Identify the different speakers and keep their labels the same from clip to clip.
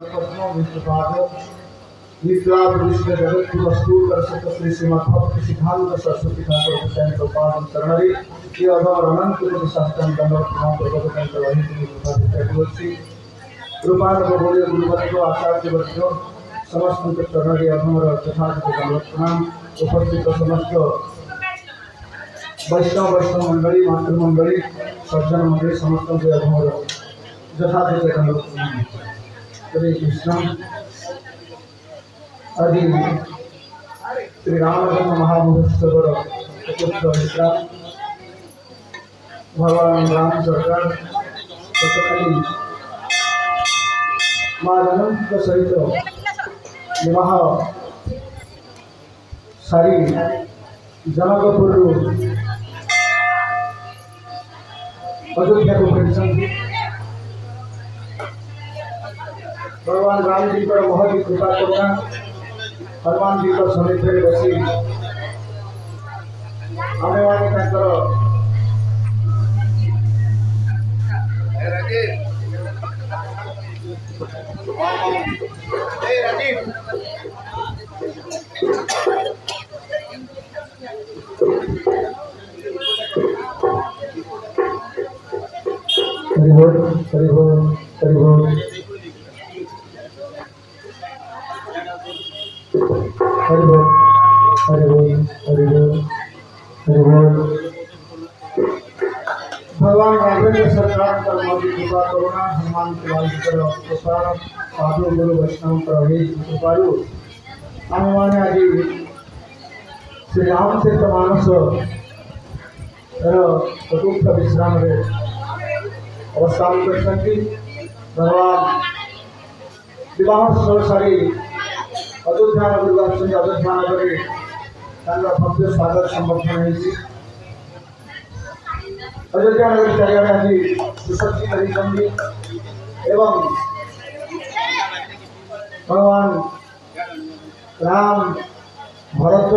Speaker 1: विप्लव विश्व जगत की वस्तु दर्शक श्री श्रीमद् भक्त सिद्धांत सरस्वती ठाकुर हुसैन प्रपादन शरणरी ये अधर अनंत कोटि शास्त्रम दंडवत प्रणाम प्रबोधन करवाही की कृपा दिखाई रूपान को बोले गुरुवत्व आचार्य वर्गो समस्त उनके शरणरी अधर तथागत दंडवत प्रणाम उपस्थित समस्त वैष्णव मंडली मातृ मंडली सज्जन मंडली समस्त के अधर यथाचित दंडवत प्रणाम। हरे कृष्ण। आदि श्री रामचंद्र महामहोत्सव भगवान राम सरकार गतकाली माँ अनंत सहित विवाह सारी जनकपुर अयोध्या को फेरी भगवान राम जी पर बहुत ही कृपा करुणा हनुमान जी पर समीप बसी आने वाले हरि बोल हरि बोल हरि बोल हरि बोल हरि बोल हरि बोल हरि बोल। भगवान राघवेंद्र सरकार पर मोदी कृपा करुणा हनुमान के कृपा साधु गुरु वैष्णव प्रभु कृपालु हनुमान आदि श्री रामचरित मानस चतुर्थ विश्राम अवस्थान कर भगवान विवाह सारी अयोध्या नगर अयोध्या नगर भव्य स्वागत संबर्धन अयोध्या नगर चारिआडे आज सुसज्जित एवं भगवान राम भरत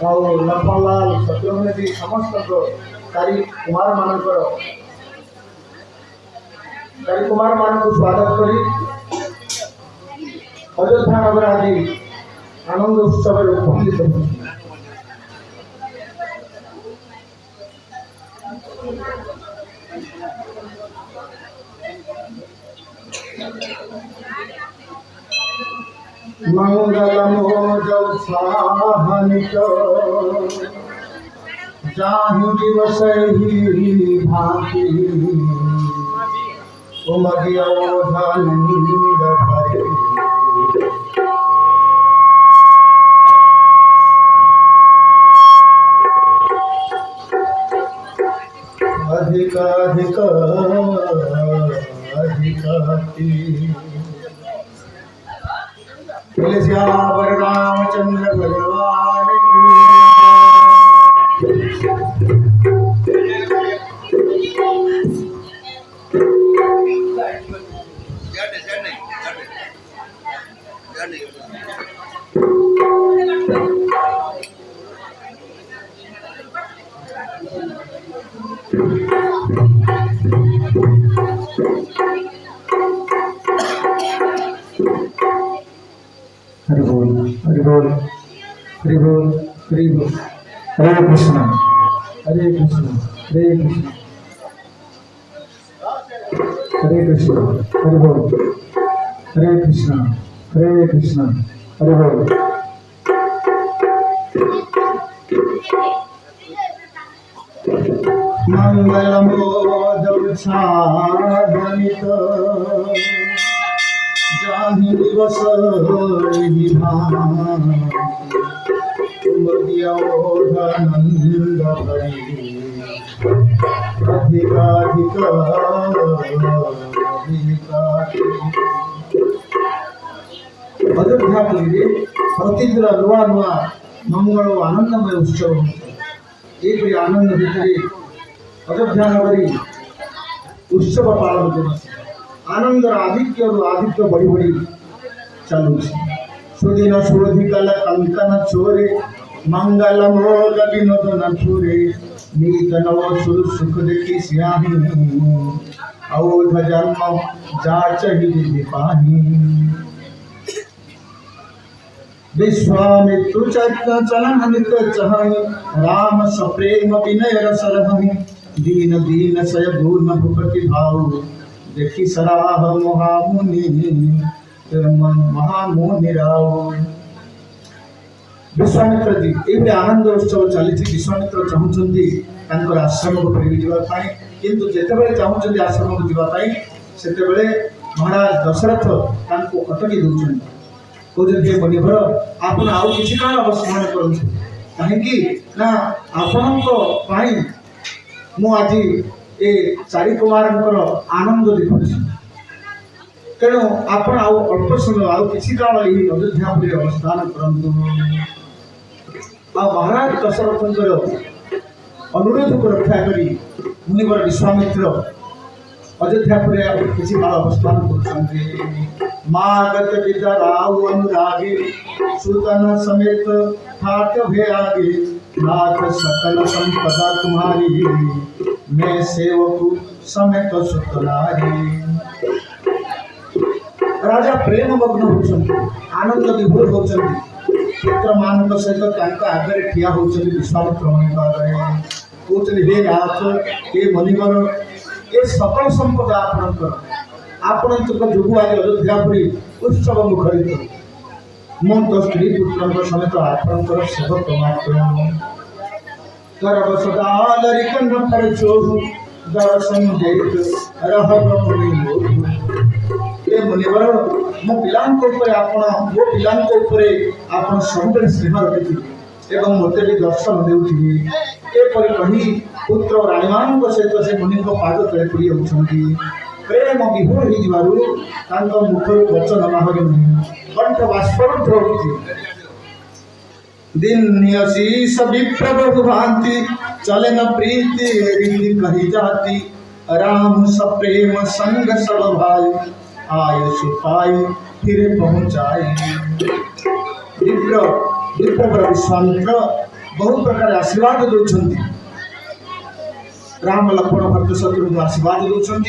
Speaker 1: और लक्ष्मणलाल शत्रुघ्न जी समस्त चारि कुमार मान स्वागत कर अयोध्या नगर आज आनंद उत्सव उपस्थित मंगलम साहनिक जाहि दिवस ही भांति उमगियोधानंद भरे अधिकाधिक अधिकाति तुलसियावर रामचंद्र भगवान हरि बोल हरि बोल हरि बोल हरि बोल। हरे कृष्ण हरे कृष्ण हरे कृष्ण हरे कृष्ण हरि बोल हरे कृष्ण हरे कृष्ण हरि बोल। मंगलम साधनिक जाहि दिवस उमगियोधानंद भरे अधिकाधिक अयोध्या प्रतिदिन नुआ नुआ मंगल आनंदमय उत्सव एक आनंद भितर अयोध्या नगरी उत्सव पालन कर आनंद आधिक्य आधिक्य बढ़ी बढ़ी चलू सुदिन सुरधि कल कंकन चोरे मंगल मोद विनोद न छोरे नीत नव सुर सुख देखी श्यामी औध जन्म जाचहि विधि पाही। विश्वामित्रु चलन नित चहई राम सप्रेम विनय रस रहहि। दीन दीन सय भून भूपति भाऊ देखी सराह महामुनि राव। विश्वामित्र जी ये आनंद उत्सव चली। विश्वामित्र चाहूँगी आश्रम को फेरी जावाई, किंतु जितेबाला चाहूँगी आश्रम को जावाई से महाराज दशरथ अटकी दौरान कहते मुनिवर आप आउ कि काल अवस्मरण करूँ कहीं आपण आज ए चारि कुमार आनंद देखुची, तेणु आपण आउ अल्प समय आउ कि काल यही अयोध्यापुरी अवस्थान करूँ। महाराज दशरथ अनुरोध को रक्षा करी मुनिवर विश्वामित्र अयोध्यापुरी किसी काल अवस्थान कर। मागत विद्या राव अनुरागे सुतन समेत ठाट भे आगे। नाथ सकल संपदा तुम्हारी मैं सेवक समेत सुतनारी। राजा प्रेम मग्न होचंती, आनंद विभोर होचंती। पुत्र मान सहित आगे ठिया होचंती। विश्वामित्र मुनि आगे कहते हे नाथ हे मुनिवर ये सकल संपदा आपण जोगु आज अयोध्यापुरी उत्सव मुखरित। मु तो स्त्री पुत्र समेत आपणकर सेवक मात्र। गर्भ सदा लरिकन पर चोहु दर्शन देत रहब मुनि मोहु। ए मुनिवर मो पिलांक ऊपर आपण मो पिलांक ऊपर आपण सबले स्नेह रखिथि एवं मते भी दर्शन देउथि। एपरि कही पुत्र राणीमान सहित से मुनि को पाद तले पड़ी होछंती। प्रेम विभोर हो जीवारु तांको मुखर वचन बाहर नहीं, कंठ बाष्परुद्ध होउथि। दिन नियसी विप्र बहु भांति चले न प्रीति रीति कही जाती। राम सप्रेम संग सब भाई आय सुपाई फिर पहुँचाई। विप्र विप्र विश्वामित्र बहुत प्रकार आशीर्वाद दौरान राम लक्ष्मण भक्त शत्रु आशीर्वाद दौरान,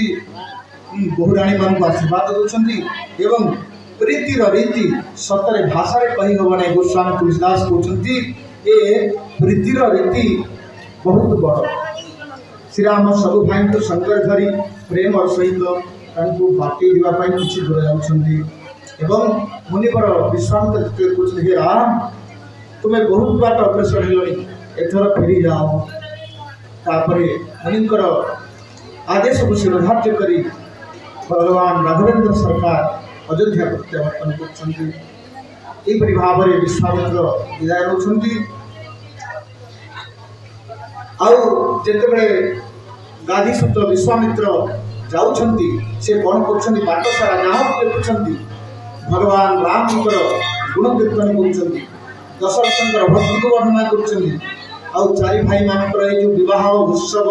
Speaker 1: बहुराणी मान आशीर्वाद दौरान। प्रीतिर रीति सतरे भाषा कही हम ना। गोस्वामी तुलसीदास कहते ये प्रीतिर रीति बहुत बड़। श्री राम सब भाई को संकर धरी प्रेम सहित बाटे जावाई किसी दूर जाऊँ। मुनिवर विश्वामित्र कहते हे राम तुम्हें बहुत बाट अग्रसर हेलनी, एथर फेरी जाओ। तापर मुनिकर आदेश को शिरोधार्य करी भगवान राघवेंद्र सरकार अयोध्या प्रत्यावर्तन कर भाव में विश्वामित्र विदाय होती। आते गाधीसुत विश्वामित्र जाऊँगी से कौन कर बाट सारा गाँव देखुं भगवान राम गुण कीर्तन कर दशरथ भक्ति को वर्णना कर चारि भाई मान जो विवाह उत्सव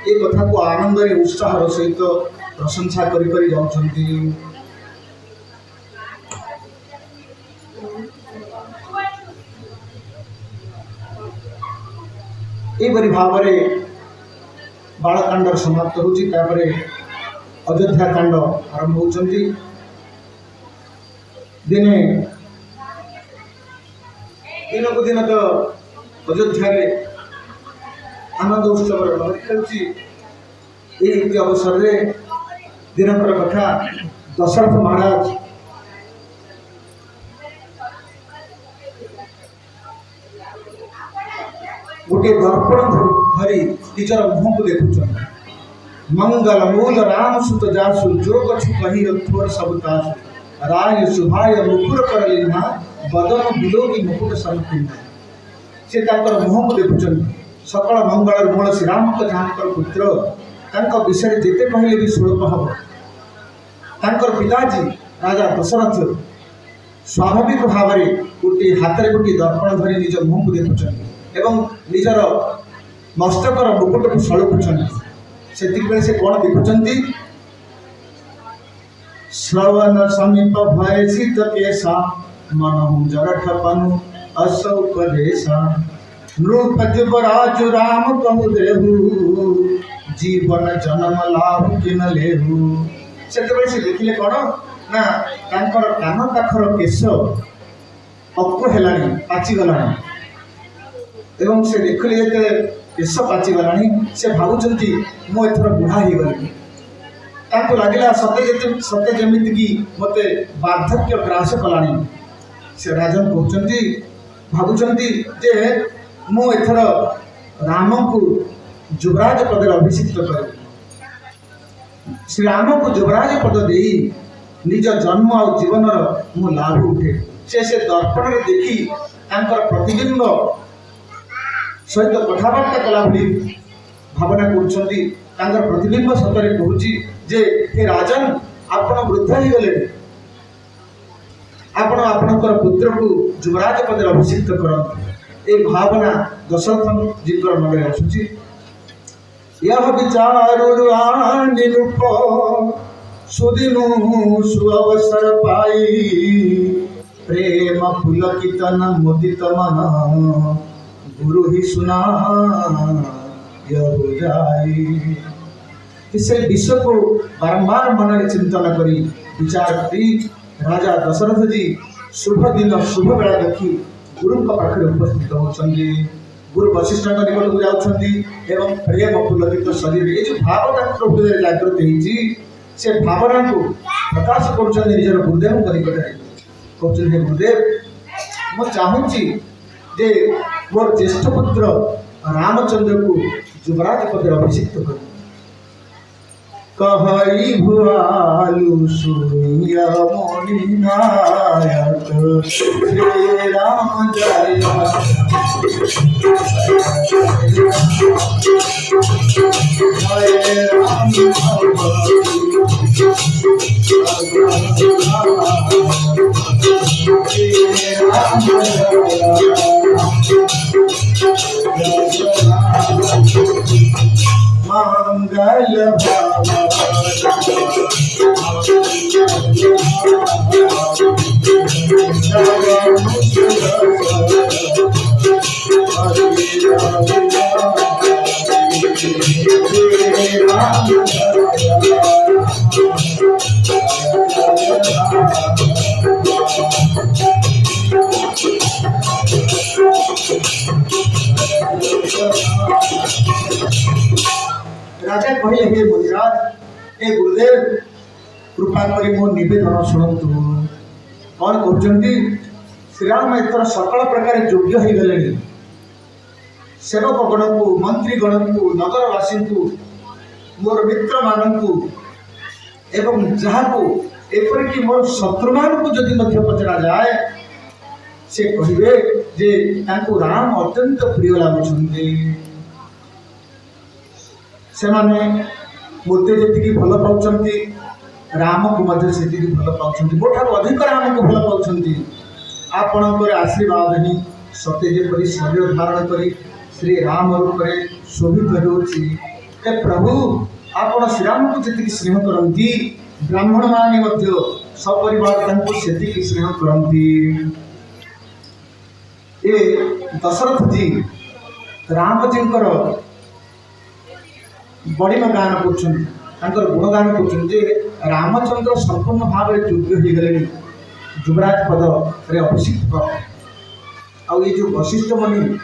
Speaker 1: ये कथा को आनंद उत्साह सहित प्रशंसा कर जाऊँगी। यहपरि भाव में बालकांड समाप्त होची। अयोध्या कांड आरंभ होचंती। दिने दिन को दिन तो अयोध्या आनंद उत्सव लहरी अवसर में दिनकर कथा दशरथ महाराज गोटे दर्पण धरी निजर मुह को देखुं। मंगल मूल राम सुत जासु जो कछु कही थोर सब तासु। राय सुभाय मुकुर कर लेना बदन बिलोगी मुकुट संकीर्ण। से मुह को देखुं सकल मंगल मूल श्री राम जहाँकर पुत्र विषय जिते कहले भी स्वल्प हम। तांकर पिताजी राजा दशरथ स्वाभाविक भाव में गोटे हाथ में गोटे दर्पण धरी निज मुह को देखुं एवं निजर मस्तकर मुकुट को सड़कुं। से कौन देखुं श्रवण समीप भय शीत केशा मनहु जरठ पनु अशोक देशा। नृप जुबराजु राम कहु देहु जीवन जन्म लाभ कि न लेहु से देखिले कौन ना तांकर कान पाखर केश अक्कु हेलानी पाचिगलानी एवं से देखिले जो केश पाचिगलानी से भावुंट मु एथर बुढ़ा हो गली लगे सत्य जमीती कि मत वार्धक्य ग्रास कलानी से राजन कहते भावुंट जे मु एथर राम को युवराज पद अभिषिक्त कर श्री राम को युवराज पद दे निज जन्म और जीवन मु लाभ उठे से दर्पण में देखी प्रतिबिंब सहित कथबार्ता कला भावना कर प्रतिबिंब सतरे कहूँ जे हे राजन आपण वृद्ध हो गले आपण आपणकर पुत्र को युवराज पद अभिषिक्त करते ये भावना दशरथ जी मन आसूची यह विचार आनिरूप सुदिनु सुअवसर पाई प्रेम पुलकितन मुदित मन गुरु ही सुना यह जाई से विश्व को बारंबार मन में चिंतन करी विचार करी राजा दशरथ जी शुभ दिन शुभ बेला देखी गुरु पाखे उपस्थित होती गुरु वशिष्ठ निकट को जाऊँगी एवं प्रेम पुलकित शरीर ये जो भाव हृदय जागृत होती से भावना को प्रकाश कर निजर गुरुदेव निकट कहते गुरुदेव मु चाहूँगी जे मोर ज्येष्ठ पुत्र रामचंद्र को युवराज पद अभिषिक्त कर कहई भुआलु सुनिया मोनि नायक श्री राम जय मंगल राजा कहले हे मुनिराज ए गुरुदेव कृपा करी मो निवेदन शुणु कौन कहते श्रीराम एथर सकल प्रकार योग्य हो गले सेवक गण को मंत्री गण को नगरवासी को मोर मित्र मान को एवं जहाँ को एपरिक मोर शत्रु मान को जदि पचरा जाए से कहे जे तांको राम अत्यंत प्रिय लगुंट से माने मते जी भल पाँच राम को से भल पाँच मोठार अधिक राम को भल पाँच आपणकर आशीर्वाद ही सत्य जेपरी शरीर धारण कर श्री राम रूप में शोभित हो प्रभु आपण श्रीराम को जी स्नेह करती ब्राह्मण मान सपरिवार से स्नेह करती ये दशरथ जी राम जी बड़िमा गान कर गुणगान कर रामचंद्र संपूर्ण भाव योग्य हो गले युवराज पद रे अभिषिक्त कर ये जो वशिष्ठ मुनि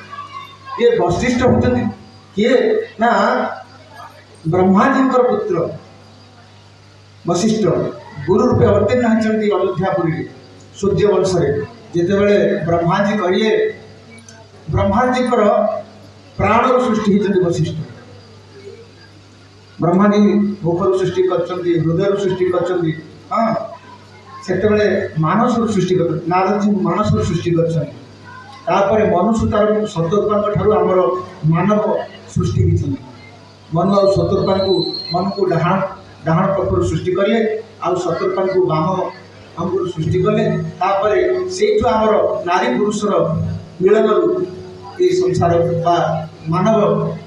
Speaker 1: ये वशिष्ठ होती किए ना ब्रह्मा जी पुत्र वशिष्ठ गुरु रूपे अवतीर्ण होती अयोध्यापुरी सूर्यवंश जिते ब्रह्मा जी कहले ब्रह्मा जी प्राण सृष्टि होती वशिष्ठ ब्रह्मा जी मुखर सृष्टि कर हृदय सृष्टि कर हाँ से मानस सृष्टि कर नारद जी मानस सृष्टि कर मनुष्य तार शत्रुघ्न ठार आमर मानव सृष्टि की मनु आ शत्रुघ्न को मन को डाहाण डाहाण पक्ष सृष्टि कले आ शत्रुघ्न को बाम अंकुर सृष्टि कले से आमर नारी पुरुषर मिलन ये संसार बा मानव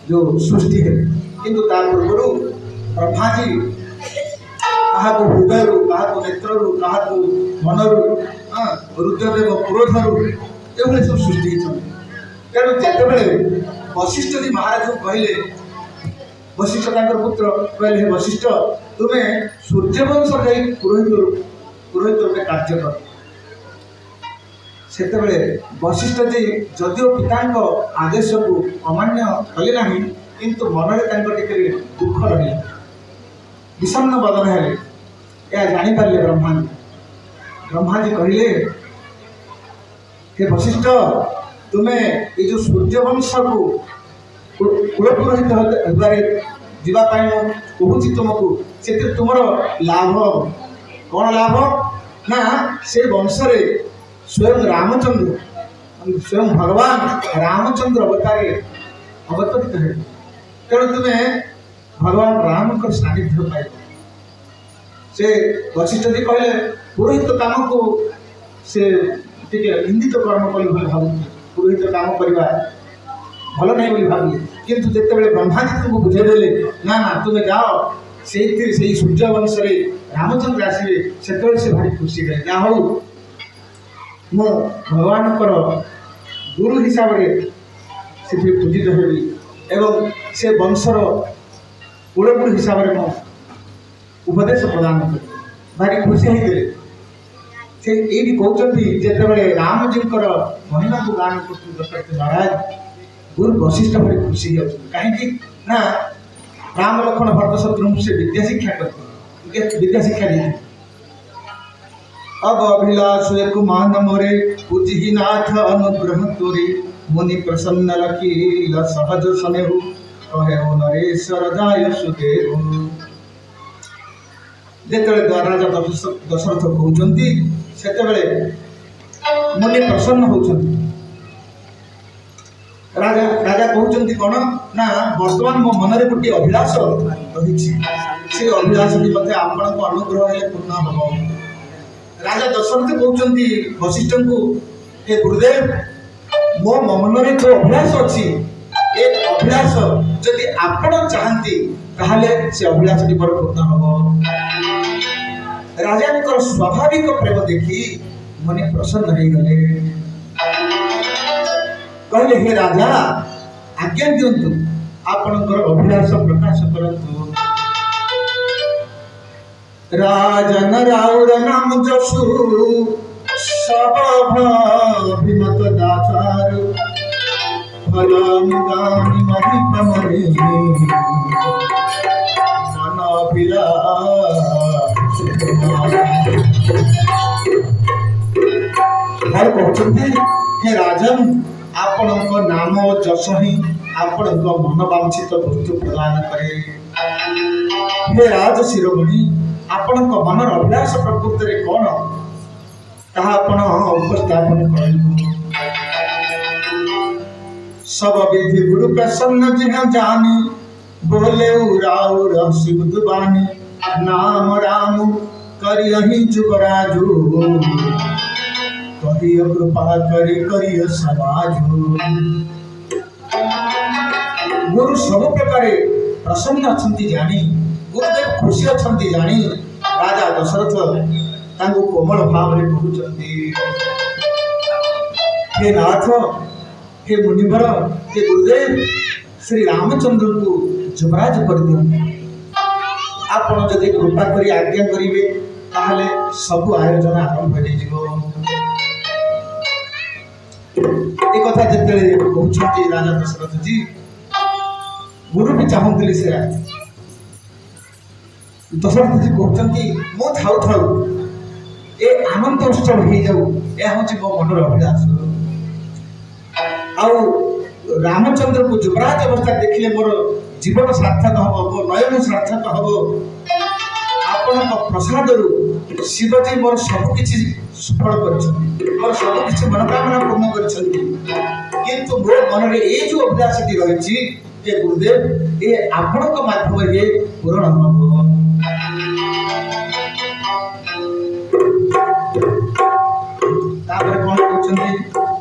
Speaker 1: जो सृष्टि है किंतु पूर्व ब्रह्मा जी क्या हृदय क्या नेत्र क्या मन हृदय क्रोध ये सब सृष्टि तेणु जिते वशिष्ठ जी महाराज को कहले वशिष्ठ तांकर पुत्र कहले हे वशिष्ठ तुम्हें सूर्यवंश जाई पुरोहित रूपे कार्य कर सेतेबेले वशिष्ठ जी जदिओ पितांक आदेश को अमान्य कले नहीं किंतु मनरे तांकर टिके दुख रही विषन्न बदन है या जानी पारे ब्रह्मा जी कहले हे वशिष्ठ तुम्हें ये जो सूर्यवंश को कुलपुरोहित होबारे जीवाई कहूँ तुमको से तुम लाभ कौन लाभ ना से वंश स्वयं रामचंद्र स्वयं भगवान रामचंद्र अवतारे अवतरित है तेणु तुम्हें भगवान राम का सानिध्य पाइब से वशिष्ठ जी कहले पुरोहित काम को से निंदित कर्म कली भाव पुरोहित काम करवा भल नहीं बोली भाविले किंतु जितेबाला ब्रह्माजी तुमको बुझेदेले ना ना तुम्हें जाओ से सूर्यवंश रामचंद्र आसवे से भारी खुशी रहे जहाँ हूँ मो भगवान गुरु हिसाब से पूजित हेबी एवं से वंशर कुलगुरु हिसाब से उपदेश प्रदान कर भारी खुशी होते से ये कहते जिते रामजी महिमा को गान करते महाराज गुरु वशिष्ठ भारी खुशी हो कहीं ना राम लक्ष्मण भरत शत्रुघ्न से विद्या शिक्षा करते विद्या शिक्षा दी अब अभिलाष कुमान मोरे पूजी नाथ अनुग्रह तोरे मुनि प्रसन्न लकील सहज स्नेहु कहे नरेश्वर जाय सुदेव जिते राजा दशरथ कहते से मुनि प्रसन्न होती राजा राजा कहते कौन ना वर्तमान मो मन गोटे अभिलाष रही से अभिलाष आपण अनुग्रह है पूर्ण हम राजा दशरथ कहते वशिष्ठ को हे गुरुदेव मो मन में जो अभिलाष अच्छी ये अभिलाष जदि आपण चाहती ताहले से अभिलाष पर पूर्ण हम राजा स्वाभाविक प्रेम देखी मन प्रसन्न हो गले कहले हे राजा आज्ञा दिंतु आपणकर अभिलाष प्रकाश करंतु राजन राउर नाम जसु सभाभिमत दातार फलम गामी महिपमणि मन कहते हे राजन आपण नाम जश ही आपण मन वांछित वस्तु प्रदान करे हे राज शिरोमणि आपण मनर अभिलाष प्रकृत में कौन उपस्थापन कर सब विधि गुरु प्रसन्न जिह जानी बोले राउर शिवदुबानी नाम राम करियहि जुगराजु करिय कृपा करिय समाजु गुरु सब प्रकार प्रसन्न अच्छा जानी गुरुदेव खुशी अच्छा जानी राजा दशरथ कोमल भाव में कहते हे नाथ हे मुनिवर हे गुरुदेव श्री रामचंद्र को युवराज कर दियो आपण जदि कृपा करी आज्ञा करेंगे ताहले सब आयोजन आरंभ हो कथा जिते कहते राजा दशरथ जी गुरु भी चाहते से दशरथ जी कहते मो थाउ थाउ ए आनंद उत्सव हो जाऊ यह हूँ मो मनर अभिलाष आउ रामचंद्र को युवराज अवस्था देखिले मोर जीवन सार्थक हम मो नयन सार्थक हम आपण प्रसाद शिवजी मोर सबकि सफल कर मोर सबकि मनोकामना पूर्ण कर मो मन में ये जो अभिलाष रही ये गुरुदेव ये आपण माध्यम ये पूरण हम कौन कहते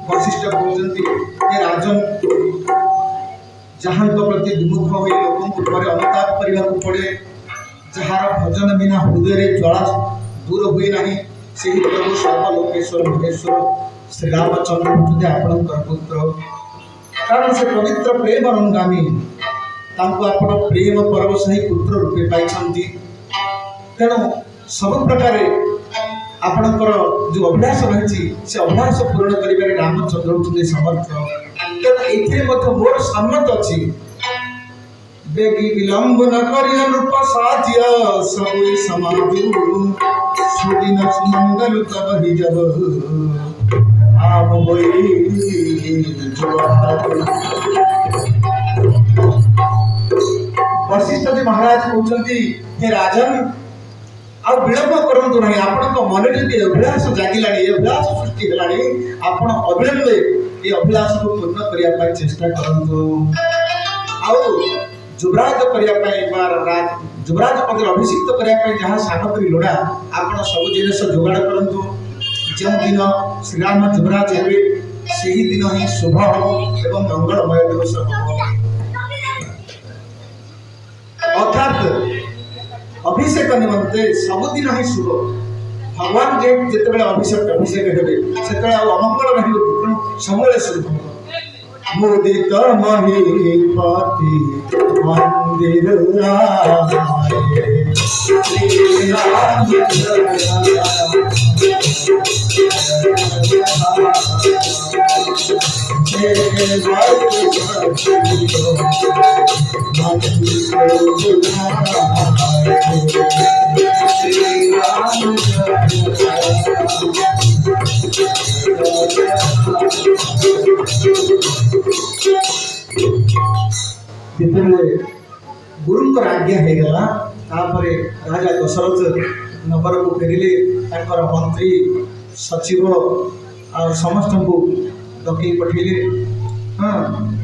Speaker 1: वशिष्ठ कहते राजन जहाँ प्रति विमुख हो लोक अनुताप करने को पड़े जार भजन बिना हृदय ज्वाला दूर हुए ना से ही प्रभु सर्वलोकेश्वर महेश्वर श्री रामचंद्र होते आपणकर पुत्र कारण से पवित्र प्रेम अनुगामी
Speaker 2: तांको आपण प्रेम परवश ही पुत्र रूपे पाइछंती। तेणु सब प्रकार आपणकर जो अभिलाष रही से अभिलाष पूरण करिबारे रामचंद्र होउछन्ते समर्थ। तेणु एथिरे मध्य मोर सम्मत अछि बेगी विलंब न करिय नृप साध्य सबुई समाजु सुदिन मंगल तब ही जब आप होई वशिष्ठ जी महाराज कहते हे राजन आ विलंब करंतु नहीं आपण मन जदि अभिलाष जागिलानी अभिलाष सृष्टि हेलानी आपण अविलंब ये अभिलाष को पूर्ण करिया पाई चेष्टा करंतु। आ जुबराज करिया जुबराज पद अभिषिक्त करिया जहाँ सामग्री लोड़ा आपण सब जिनिस जोगाड़ करंतु। जो दिन श्रीराम जुबराज हेबे ସେହି दिन ही शुभ एवं मंगलमय दिवस हम। अर्थात अभिषेक निमंते सबुदिन ही शुभ। भगवान जिते अभिषेक हेबे से अमंगल रही सबले शुभ। मुदित महीपति मंदिर गुरु आज्ञा हो गला राजा दशरथ नगर को फेरिले मंत्री सचिव आ समस्त को डकई पठेले। हाँ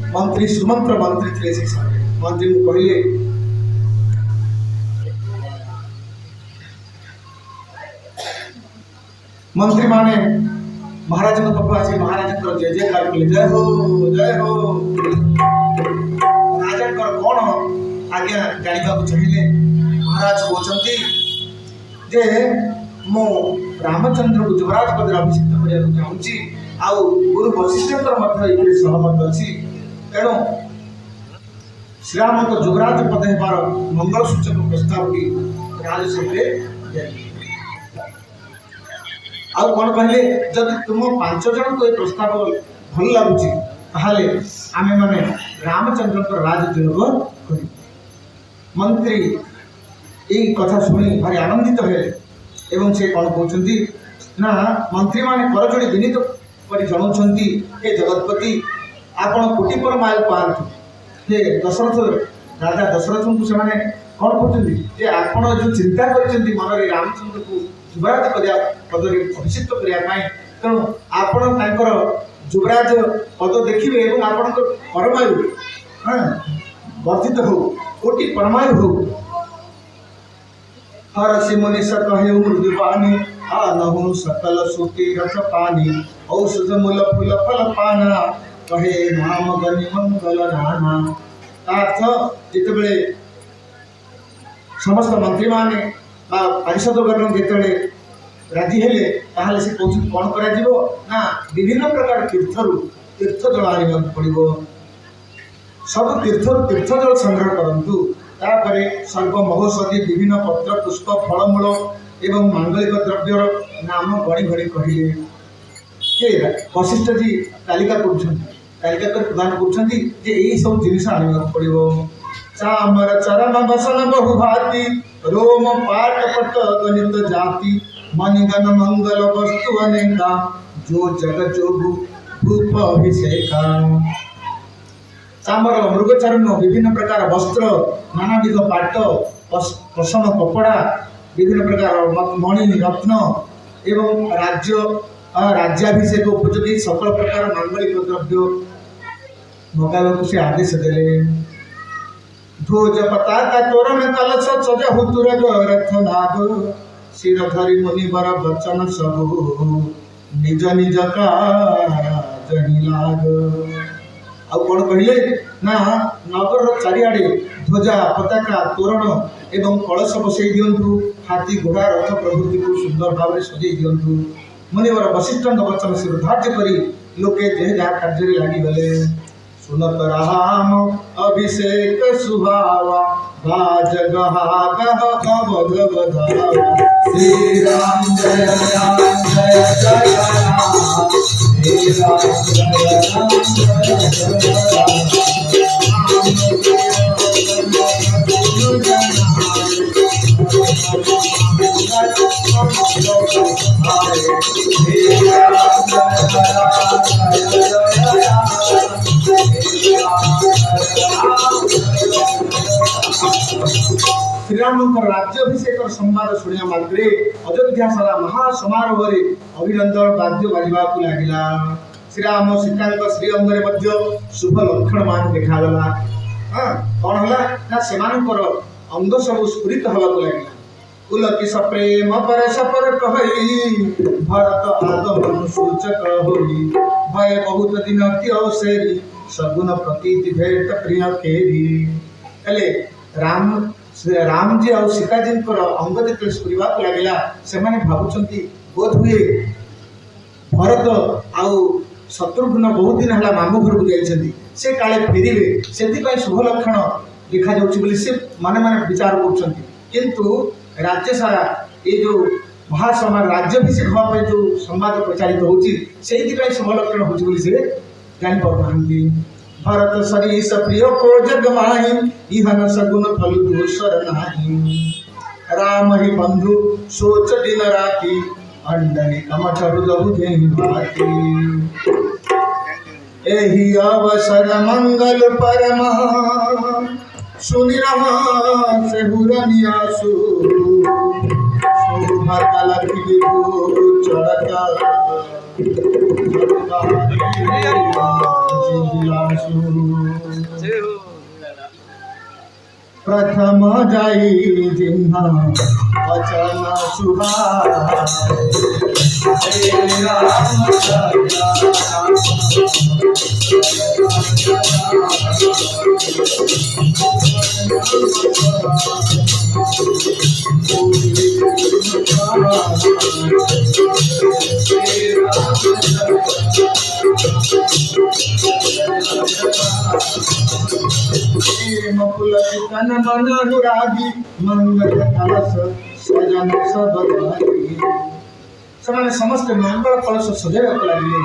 Speaker 2: मंत्री सुमंत्र मंत्री थे से मंत्री को कहले मंत्री माने महाराज पाखु आसी महाराज जय जयकार कले जय हो जय हो। राजा कौन आज्ञा जाना चाहिए महाराज कहते जे मो रामचंद्र को युवराज पद अभिषिक्त करने चाहूँगी आउ गुरु वशिष्ठर सहमत अच्छी। तेणु श्रीराम को युवराज पद होबार मंगल सूचक प्रस्ताव की राजसभा आउ कौन कहले जदि तुम 5 जन को प्रस्ताव भल लगुच ताहले आमे माने रामचंद्र राजयोग करी। मंत्री यही कथा शुणी भारी आनंदित है एवं से कौन कहते ना मंत्री माने करजोड़ी विनीत कर जनाउछंती हे जगतपति आपण कोटि पर माइल पांतु। हे दशरथ राजा दशरथ को से माने कौन कहते जे आपण जो चिंता करछंती मन रे रामचंद्र को युवराज पद अभिषिक्त करने तेणु आपण युवराज पद देखिए और आपण परमायु वर्धित हो कोटि परमायु हो। हर सिमुनि कहे मृदुपानी आनहु सकल सुति रथ पानी औषध मूल फूल फल पाना कहे नाम गनि मंगल नाना। अर्थ जिते समस्त मंत्री माने पारिषद वर्ग जिते राजी हेले ताहले से कौन कौन करा जीवो ना विभिन्न प्रकार तीर्थ जल आने पड़ो। सब तीर्थ जल संग्रह करंतु तापरे सर्व महोषधि विभिन्न पत्र पुष्प फलमूल एवं मांगलिक द्रव्यर नाम गणी गणी कहले। वशिष्ठ जी तालिका प्रदान कर सब जिनिस आने पड़ो। चामर चरण बसन बहु भाती रोम पाट पट गणित जाति मणिगण मंगल वस्तु अनेका जो जग जो भूप अभिषेका। चामर मृगचरण विभिन्न प्रकार वस्त्र नानाविध पाट पसम कपड़ा विभिन्न प्रकार मणि रत्न एवं राज्याभिषेक उपयोगी सकल प्रकार मांगलिक द्रव्य मगाइबा से आदेश देले। ध्वज पताका तोरण कलश सजहु तुरग रथ नाग सिर धरि मुनिवर वचन सब निज निज काज लाग। आ कौन कहले ना नगर चारिआडे ध्वजा पताका तोरण एवं कलश बसई दिंतु हाथी घोड़ा रथ प्रभृति को सुंदर भाव में सजई दिंतु। मुनिवर वशिष्ठ वचन शिर धार्य करी लोके जे जहाँ कार्य लगिगले। सुनत राम अभिषेक सुहावा बाज गहा गह अवध बधावा।
Speaker 1: श्री राम जय राम जय जय राम, श्री राम जय राम जय जय
Speaker 2: श्रीराम राज्याभिषेक संवाद शुणिया मात्रे अयोध्या सारा महासमारोह अभिनंदन वाद्य बाजा लगिला। श्रीराम सीता श्रीअंग शुभ लक्षण मान देखागला। हाँ कौन है अंग सब स्फुरित हवा लगे। उलकिस प्रेम परस पर कही भरत आगमन सूचक होई। भय बहुत दिन क्यों सेरी सगुन प्रतीति भेट प्रिय केरी। हेले राम जी और सीता जी अंग जो स्फुरवा लगे से भावुंट बोध हुए भरत आउ शत्रुघ्न बहुत दिन है मामू घर को जाइए से काले फेरवे से शुभ लक्षण देखा जाऊँगी से माने माने विचार किंतु राज्य सारा ये जो महासमार राज्याभिषेक हाँपी जो संवाद प्रचारित होती शुभ लक्षण हो जापारी। भरत सरीस प्रिय को जग माही इहन सगुन फल दूसर नाही। राम ही बंधु सोच दिन राखी अंडनी कमठ बुझे बाकी। एहि अवसर मंगल परमा सुनि रहा से हुरनियासु। शोभा कलकी चढ़ता प्रथम जाई जिन्हा वचन सुहाए। पुलकितन मन अनुरागी मंगल कलश सजन सब से समस्त मंगल कलश सजाइक लगे।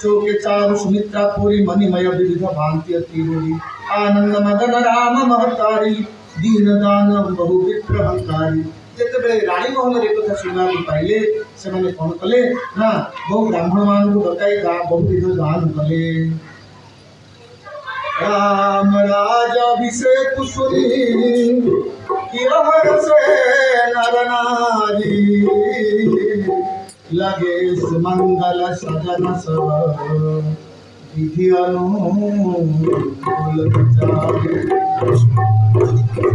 Speaker 2: चौके चारु सुमित्रा पूरी मणिमय विविध भांति अतिरूढ़ी। आनंद मदन राम महतारी दीन दान बहु विप्रहंकारी। जिते राणी महल एक कथा शुणा पाइले से कौन कले ना बहु ब्राह्मण मान डकाई बहुविध गान कले। राम राज्याभिषेक सुनी से नर नारी। लगे मंगल सजन सब विधि अनुकूल विचारे।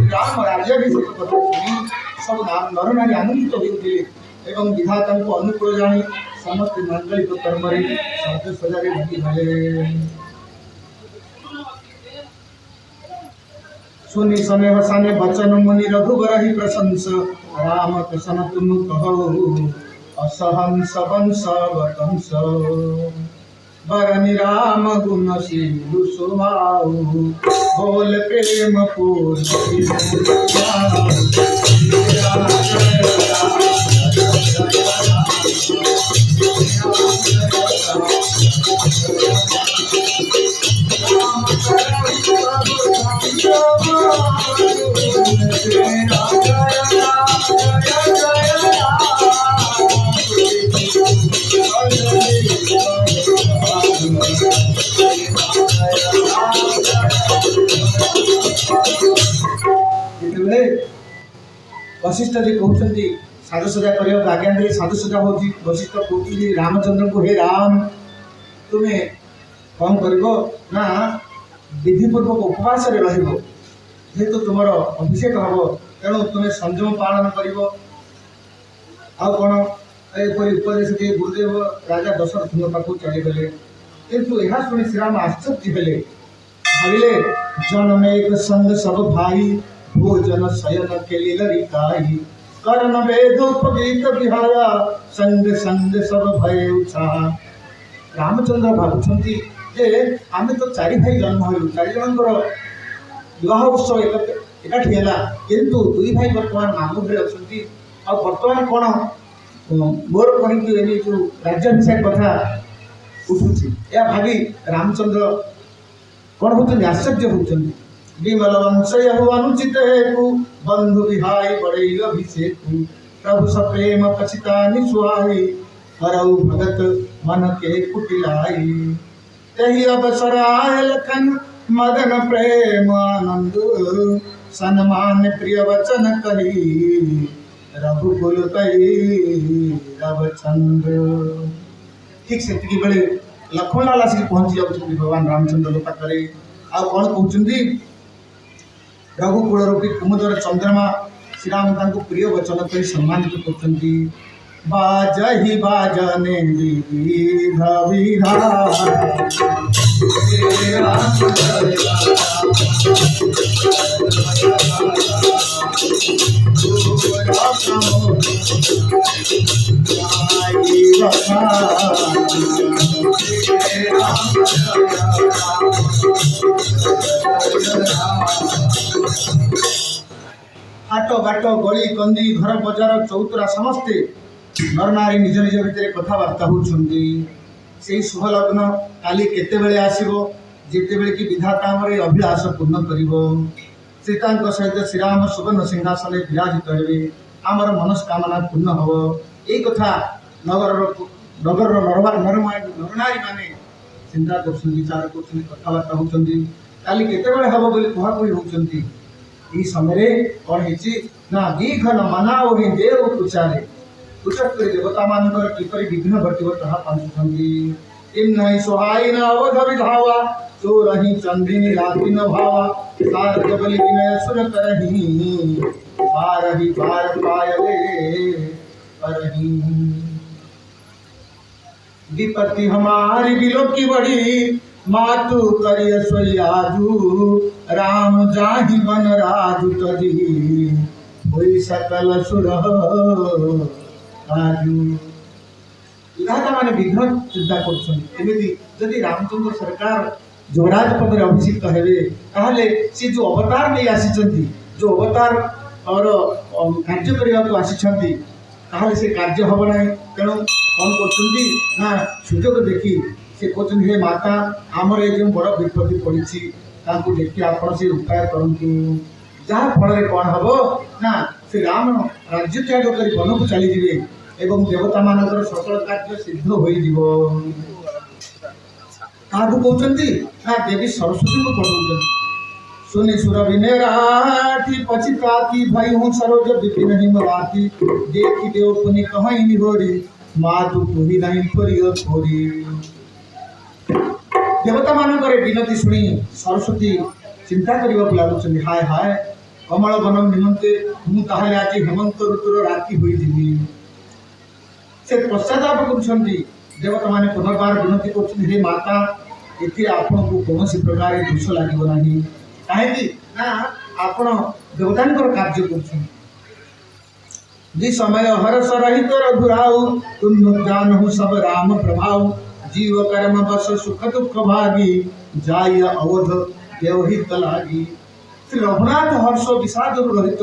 Speaker 2: राम राज्याभिषेक कथा सुनी सब नर नारी आनंदित होते एवं विधाता को अनुकूल जानी समस्त मांगलिक कर्म साज सजारे लगी गए। सुनि सने वसाने बचन मुनि रघुबर ही प्रशंस। राम कृष्ण तुम कहो असहंस वंश वतंस। बरनि राम गुण सिंधु सुभाऊ बोल प्रेम पूर्ण। वशिष्ठ जी कहते साजसजा कर आज्ञा दे साजसजा हो। वशिष्ठ कहते रामचंद्र को हे राम तुम्हें कौन कर विधिपूर्वक उपवास जेहेतु तुम अभिषेक हम तेणु तुम्हें संयम पालन कर कौन उपदेश दिए गुरुदेव राजा दशरथ पाखु चलीगले। किंतु यह शुणी श्रीराम आश्चर्य हेले भाविले जनमेघ संग सब भाई भोजन शयन के लिलरिकाई। कर्ण वेदोपगीत विहाया संग संग सब भय उत्साह। रामचंद्र भावुंट ଯେ ଆମେ ତ ଚାରି ଭାଇ ଜନ୍ମ ହେଲୁ, ଚାରି ଜଣଙ୍କର ବିବାହ ଉତ୍ସବ ଏକାଠି ହେଲା, କିନ୍ତୁ ଦୁଇ ଭାଇ ବର୍ତ୍ତମାନ ମାମୁଁ ଘରେ ଅଛନ୍ତି। ଆଉ ବର୍ତ୍ତମାନ କ'ଣ ମୋର କହିକି ଏ ଯେଉଁ ରାଜ୍ୟାଭିଷେକ କଥା ଉଠୁଛି, ଏହା ଭାବି ରାମଚନ୍ଦ୍ର କ'ଣ ହେଉଛନ୍ତି, ଆଶ୍ଚର୍ଯ୍ୟ ହେଉଛନ୍ତି। विमल वंश यहु अनुचित हेतु बंधु विहाय बड़े अभिषेकु प्रभु सप्रेम पछितानि सुहाई हरऊ भगत मन के कुटिलाई तही अवसर आय लखन मदन प्रेम आनंद सन्मान प्रिय वचन कही रघुकुल कही रवचंद्र। ठीक से बेले लक्ष्मणलाल आसिक पहुंची जाऊँ भगवान रामचंद्र पाखे आ कौन कहते रघुकुल रूपी कुमुदर चंद्रमा श्रीराम तांको प्रिय वचन कही सम्मानित करछंती। बाजहि बाजने विविध हाट बाट गली कंदी घर बजार चौतरा समस्ते नर नारी निज निज भितर कथबार्ता होती। शुभ लग्न काली केतेबेले आसीबो जेतेबेले कि विधाता हमर अभिलाष पूर्ण करिवो। सीता सहित श्रीराम सुवर्ण सिंहासन विराजित हेबे, आमर मनस्कामना पूर्ण हबो। यही कथा नगर नरनारी माने चिंता कर विचार कर कथबार्ता होती। काली केतेबेले हबो बोली कहाकुई होती। ई समय कौन ना दीघन मनाओ ही देव पुचारे पुचक देवता मानकर किपरि विघ्न घटिव ताहा पांचुछंती। इन नहीं सोहाई न अवध विधावा चोर ही चंदिनी राति न भावा सार बलि विनय सुर करही बारही बार पायले परही। विपत्ति हमारी बिलो की बड़ी मातु करिय सोयाजू राम जाहि बन राजू तजी होई सकल सुर राजू। विधाता माने विघ्न चिंता करछन्ति। जदि रामचंद्र सरकार युवराज पद अभिषिक्त हेबे ताहले से जो अवतार नहीं आसीचंती, जो अवतार और कार्य करने को आसीचंती ताहले से कार्य हब नाही। तेणु कौन करछन्ति ना सुजोग देखी से कहते हे माता आमर ये जो बड़ विपत्ति पड़ी देखिए आप उपाय करतु जहाँ फल कौन हम ना से राम राज्य त्याग कर वन को चली जाए एवं देवता मानकर सकल कार्य सिद्ध हो कहते ना देवी सरस्वती को पढ़ाऊँ सुनि सुर विनेराठी पचिताती भई हूँ सरोज विपिन हिमवाती देखी देव पुनि कहीं निहोरी मातु तुही नहीं परिय थोरी। देवता मानकर विनती शुणी सरस्वती चिंता करने को लगुच हाय हाय कमल बनम निमंते मुझे आज हेमंत ऋतुर राति होइजिबी। से पश्चाताप करुछंती। देवता माने पुनर्बार विनती करछन हे माता एथि आपन को कोनोसी प्रकार दोष लागिबो नाही काहेकि ना आपन देवतांकर कार्य करछन। जी समय हरस रहित रघुराऊ तुम जानहु सब राम प्रभाव जीव कर्म बस सुख दुख भागी जाय अवध देवहित लागी। श्री रघुनाथ हर्ष विषाद रहित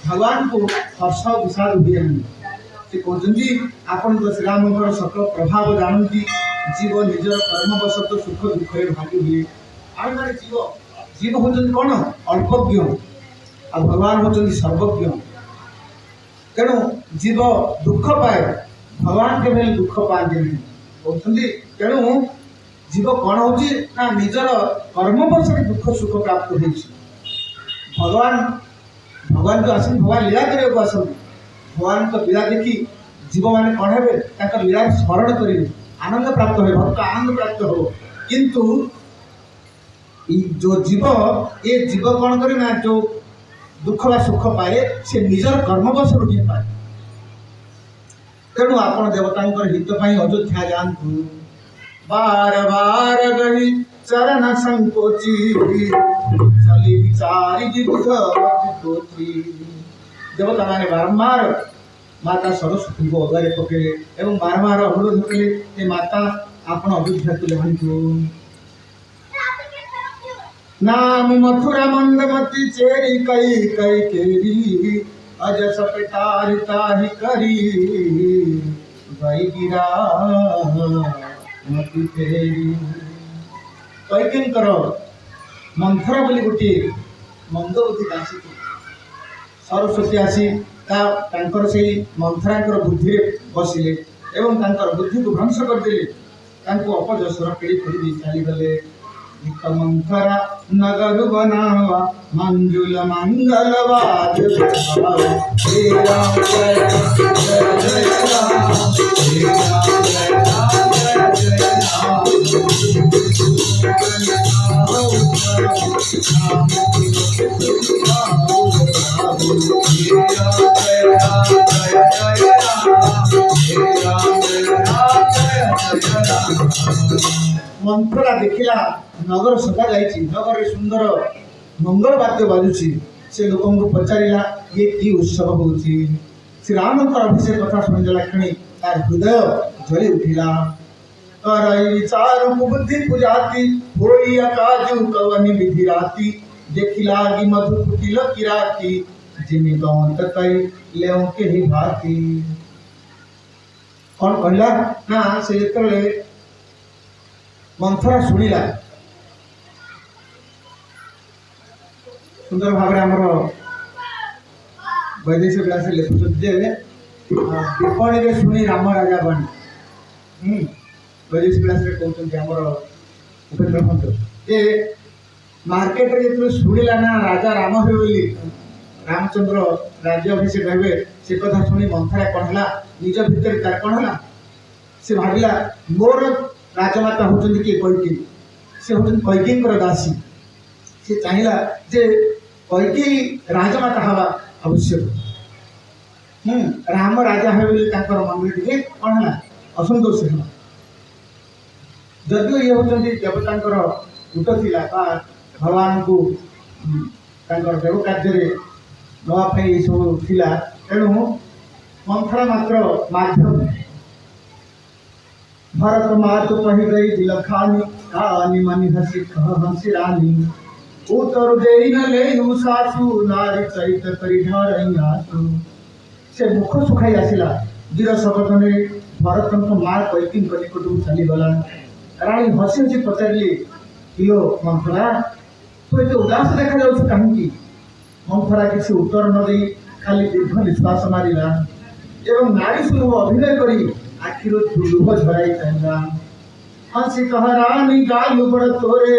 Speaker 2: भगवान को हर्ष विषाद हुए से कहते आपन तो श्रीराम सकल प्रभाव जानती जीव निजर कर्मवशत सुख दुख भागी हुए। आम माने जीव जीव होचन कौन अल्पज्ञ आ भगवान होचन सर्वज्ञ। तेणु जीव दुख पाए भगवान के दुख पाते नहीं कहते। तेणु जीव कौन हो निजर कर्मवश दुख सुख प्राप्त हो भगवान भगवान जो आस भगवान लीला करने को आसती भगवान को लीला देखी जीव मैंने कौन हे लीला स्मरण करेंगे आनंद प्राप्त हो भक्त आनंद प्राप्त हो। किंतु जो जीव ये जीव कौन करे ना जो दुख व सुख पाए से निजर कर्मवश ही पाए। तेणु आप देवता हित अयोध्या जातु बार बार गही चरण संकोची चली विचारी देवता माने बारंबार माता सरस्वती को अगारे पकड़े एवं बारंबार अनुरोध कले हे माता आपण अयोध्या को लहंतु नाम मथुरा मंदमती चेरी कई कई केरी अजस पिटारी ताही करी गई गिरा मती फेरी कैकिन करो मंथरा बोली गोटे मंदबुद्धि दासी सरस्वती आसी तांकर से मंथरांकर बुद्धि बसिले एवं तांकर बुद्धि को भ्रंश करदेले तांको अपजसर पीड़ी कर चलीगले मंथरा नगर बनावा मंजुल मंगल वाद हे राम जय जय जय राम हे राम जय राम जय जय राम मंथरा देखिला नगर सजा जाइछि नगर सुंदर मंगल वाद्य बाजुछि से लोकन को पचारिला ये की उत्सव होछि श्री रामकर अभिषेक कथा सुनिला क्षणी तार हृदय जली उठिला करई चारु बुद्धि पुजाति होई काजु कवनि विधि राति देखिला कि मधु कुटिल किराती जिमि गौंत कई लेउ के ही भाती कौन कहला ना से जेतले मंथरा शुणिला सुंदर भाव आमर वैदेशिक विलास लिखुଛନ୍ତି ଯେ ବିପଣୀରେ ଶୁଣି ରାମ ରାଜା ବାଣୀ वैदेशिक विलास कहते आमर उपेन्द्र पंत जे मार्केट जो शुणिला ना राजा राम हे बोली रामचंद्र राज्य अभिषेक हे से कथा शुणी मंथरा कौन है निज भितर तार कौन है से भाविला मोर राजमाता होती किए कैकी से होती कैकी दासी से चाहिला जे कैकी राजमाता हवा आवश्यक राम राजा है मन में कौन है असंतोष है जदिव ये होती देवता दूत थिला भगवान को देव कार्य नवाई सब थिला तेणु मंथरा मात्र माध्यम भरत मात कही गई दिलखानी कहानी मनी हसी हंसी रानी उतर देई न ले सासु नारी चैत करी ढरैयासु से मुख सुखाई आसिला वीर शपथने भरत को मार कैकी निकट चली गला रानी हसी हसी पचारि किलो मंथरा तू एत उदास देखा जाऊ कहीं मंथरा किसी उत्तर न दे खाली दीर्घ निश्वास मारिला एवं नारी सुलभ अभिनय करी आखिर लुह झराई चाहिला हंसी कह रानी गालु बड़ तोरे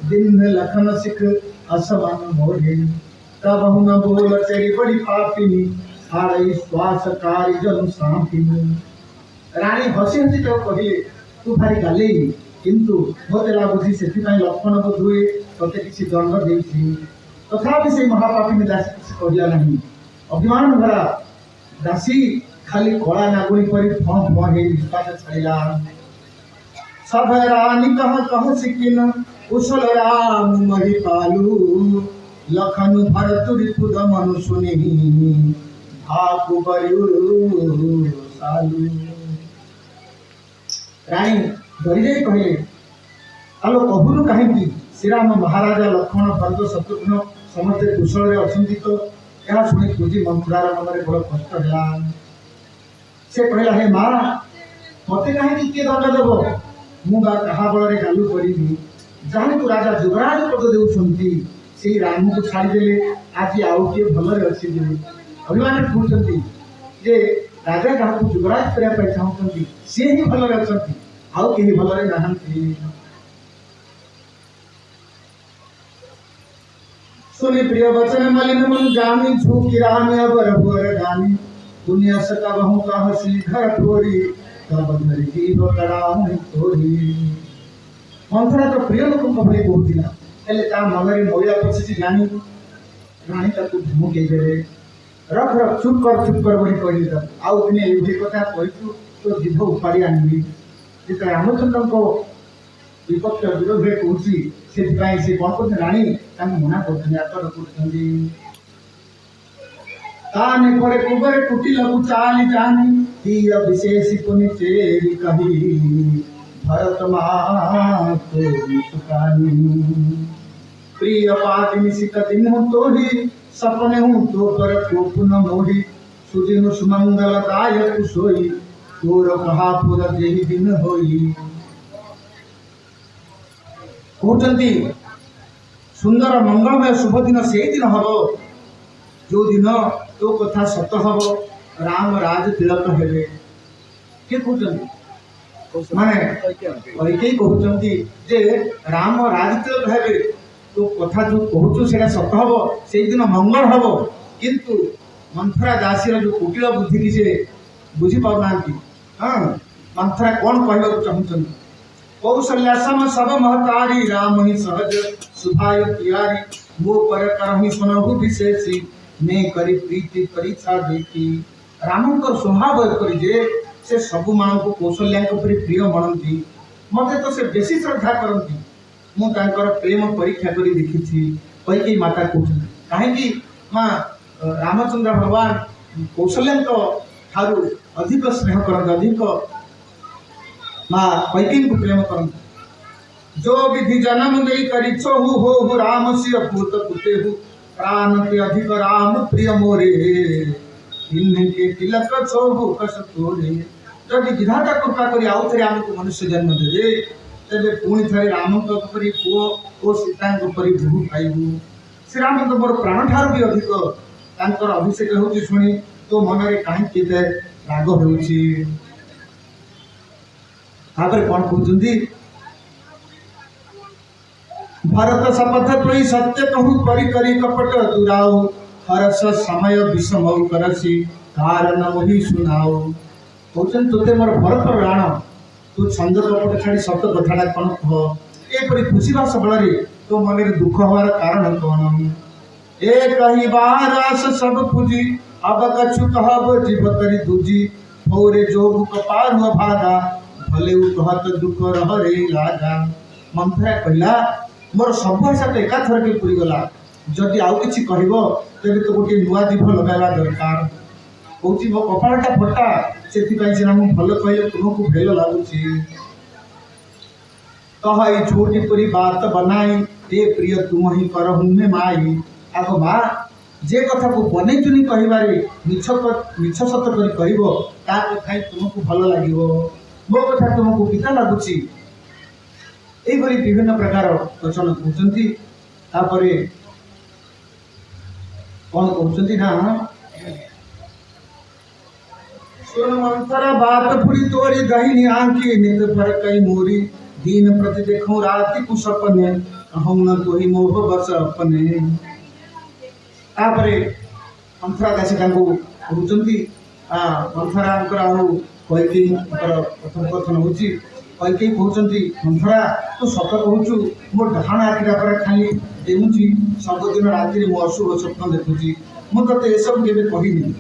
Speaker 2: दिन लखन सिख असमान मोरे तब न बोल तेरी बड़ी पापिनी हारई श्वास कारी जन सांपिनी रानी हसी हसी तो कहले तू भारी गाले किंतु मत लगुच से लक्षण बोध हुए ते किसी दंड देती तथापि से महापापिनी दासी किसी कहला नहीं अभिमान भरा दासी खाली कला नागुणी पर विश्वास छाड़ा सब रानी कह सिकिन कुशल राम मही पालू लखन भरत रिपुद मनु सुनि भाकु बरु सालू रानी डरी जाई कहले आलो कहूनु कहीं श्रीराम महाराजा लक्ष्मण भरत शत्रुघ्न समस्ते कुशल अच्छी तो यह शुणी पूजी मंथुरार मन में बड़ कष्ट है से कहला हे माँ मत कहीं किए दंड देव मुझा कहा बल गालु करी जहाँ तू राजा युवराज पद दे से राम को छाड़देले आज आउ किए भल अच्छी अभिमान कहते जे राजा जहाँ को युवराज करने चाहते सी ही भल अच्छा आउ कहीं भल नहांती सुनि प्रिय वचन मलिन मन जानी झूकी राम अबर हुअर गानी दुनिया सका बहु का हसी घर ठोरी तब धरी जीव कड़ाम तोरी मंथरा तो प्रिय लोक भली कहूला हेले ता मन रे मोइला पछी जानी रानी ताकू धमके देले रख रख चुप कर बोली कहली त आउ दिने एभली कथा कहछु तो जीभ उपाड़ी आनबी जे रामचंद्र को विपक्ष विरोध रे कहूची से कौन करते रानी मना करते आतर करते ताने परे कुबरे कुटिल चाली जानी तीय विशेष पुनि चेरी कही भरत मात सुखानी प्रिय पादिनी सिक दिन हूँ तो ही सपने हूँ तो पर कोप न मोही सुदिन सुमंगल दायक सोई तोर कहा पूरा देही दिन होई कहते सुंदर मंगलमय शुभ दिन से दिन हम जो दिन तो कथा सत हम राम राज तिलक हेबे किए कहते माने कई कहते जे राम राज तिलक हेबे तो कथा जो कहूँ से सत हम से दिन मंगल हम किंतु मंथरा दासी जो कुटिल बुद्धि की से बुझी पाना हाँ मंथरा कौन कहना चाहते कौशल्या सम सब महतारी राम ही सहज सुभाय तियारी वो पर करहि सुनहु विशेषी मैं करी प्रीति परीक्षा देखी राम को स्वभाव करी जे से सब मान को कौशल्या परि प्रिय मनती मते तो से बेसी श्रद्धा करती मु तांकर प्रेम परीक्षा करी देखिछि कई माता कहते कहीं माँ रामचंद्र भगवान कौशल्या ठारू अधिक स्नेह करते अधिक माँ कैकेयी को प्रेम करते जो विधि जन्म नहीं करी चहु हो राम से पूत पुतेहु प्राण के अधिक राम प्रिय मोरे इनके तिलक चहु कस तोरे जब विधाता कृपा करी आउ थे आमको मनुष्य जन्म दे तेरे पुणी थे राम परी पुओ और सीता परी बहु पाइबू श्री राम तो मोर प्राण ठार भी अधिक तांकर अभिषेक होची शुणी तो मन में कहीं राग होची तापर कौन कहते भरत शपथ तोई सत्य कहूँ करी करी कपट दुराऊ हरस समय विषम करसी कारण मोहि सुनाओ कहते तोते मोर भरत राण तू छंद कपट छाड़ी सत कथा कौन कह एपरी खुशा सबल तो मन में दुख हमार कारण कौन ए कही बाहर आस सब पूजी अब कछु कहब जीव करी दूजी फौरे जोग कपार हुआ भागा भले कहत दुख रह रे राजा मंथरा कहला मोर सब आशा तो एका थर के पूरी गला जदि आउ किछि कहबो तेबे तो गोटे नुआ जीव लगाइबा दरकार कहूची मो कपाळटा फटा सेति पई सिना मु भल कहले तुमको भेल लागुची कहई छोटी पूरी बात बनाई ते प्रिय तुम ही करहु में माई आगो माँ जे कथा को बनै चुनी कहिबारे मिछ सत करी कहबो ता कथा तुमको भल लागिबो मो कथा तुमको पिता लगुची एपरी विभिन्न प्रकार वचन कहते तापरे कौन कहते ना सुन मंथरा बात पुरी तोरी दहिनी आंखी नित पर कई मोरी दीन प्रति देखूं राति को सपने कहूं न तोही मोह बस अपने तापरे मंथरा दासी कहते मंथरा कैकेयी प्रथम कथन हूँ कैकेयी कहते मंथरा तू सत कहूँ मो डाण आखिरा पर खाली देउची सबुदिन राति मो अशुभ स्वप्न देखुची मु ते सब केवे कहनी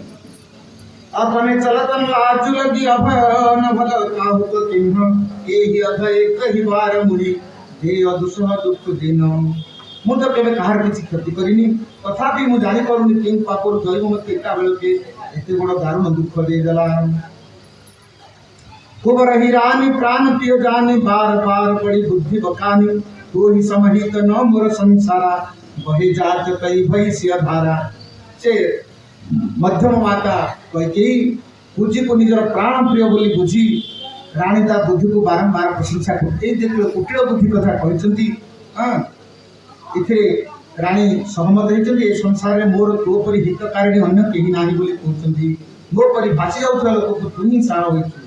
Speaker 2: अपने चलतन लाज लगी अभय न भल काहु तो चिन्ह एही अभय कही बार मुनि दे अदुसह दुख दिन मु तो केवे कहार किछि क्षति करिनी तथापि मु जानि पारुनी किं पापर दैव मते एका बेलके एते बड़ दारुण दुख दे देला कुबर ही रानी प्राण पियो जानी बार बार बड़ी बुद्धि बकानी तो ही समहित न मोर संसारा बहे जात कई भैसिया धारा से मध्यम माता कैकेयी बुझी को निजर प्राण प्रिय बोली बुझी रानी ता बुद्धि को बारंबार प्रशंसा करते देखिए कुटिल बुद्धि कथा कहते इथे रानी सहमत होती संसार में मोर तो परी हितकारिणी अन्य कहीं नहीं बोली कहते मो परी भासी जाऊला लोक को तु ही सारा होइछु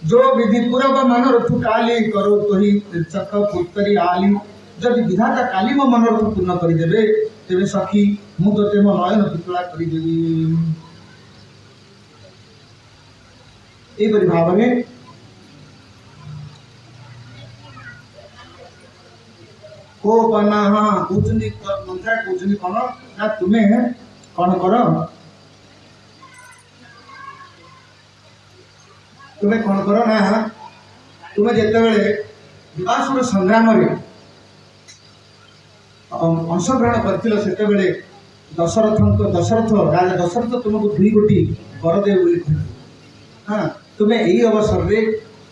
Speaker 2: जो विधि पूर्व मन रथु काली करो तो ही चक पुत्री आली जब विधाता काली मो मन रथु पूर्ण कर देबे तेबे सखी मु तोते मो नयन पितला कर देबी एपरि भाव में को बना हाँ पूजनी मंत्रा पूजनी कौन ना तुम्हें कौन करो तुम्हें कौन करो ना तुम्हें जिते विवासुर संग्राम अंशग्रहण करते दशरथ राजा दशरथ तुमको दुई गोटी वर दे हाँ तुम्हें यही अवसर में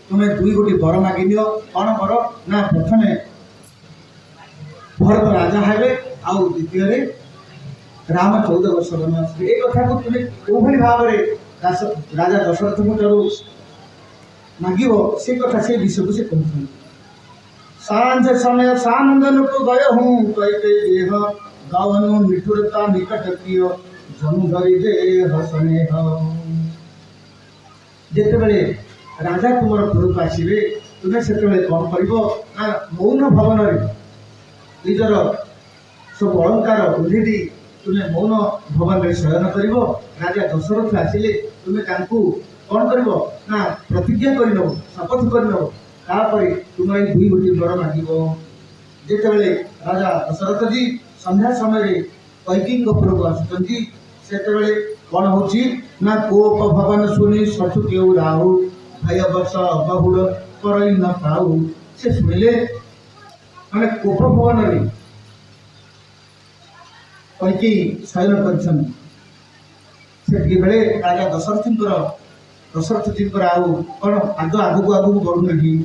Speaker 2: तुम्हें दुई गोटी वर मागिनियो कौन कर ना प्रथम भरत राजा हेबे आउ द्वितीय राम 14 वर्ष वनवास ए कथा को तुम कोभली भाव रे राजा दशरथ को ठारू मागिबो से कथा से विषय को से कहथुन सांझ समय सानंदन को गय हूँ कई कई देह गावनु मिठुरता निकट प्रिय जनु धरि देह स्नेह जेतेबेले राजा तुमर पुरक आसीबे तुमे सेतेबेले कौन करिबो ना मौन भवन रे निजर सब अलंकार उल्लेदी तुमे मौन भवन रे शयन करिबो राजा दशरथ आसिले तुमे तांकु कौन करिबो ना प्रतिज्ञा करिनो शपथ करिनो तापरे तुमे दुई गोटी वर मागिबो जेतेबेले राजा दशरथ जी संध्या समय रे कैकेयी को पुरक आसुचंती सेतेबेले कौन होची ना कोप भवन सुनी सठु केउ राहु भय वर्ष बहुड़ करई न पाऊ से सुनिले माने कोप भवन रे कैकेयी शयन करछन से बेले राजा दशरथ जी आउ कौन आगु आगु बढ़ू नहीं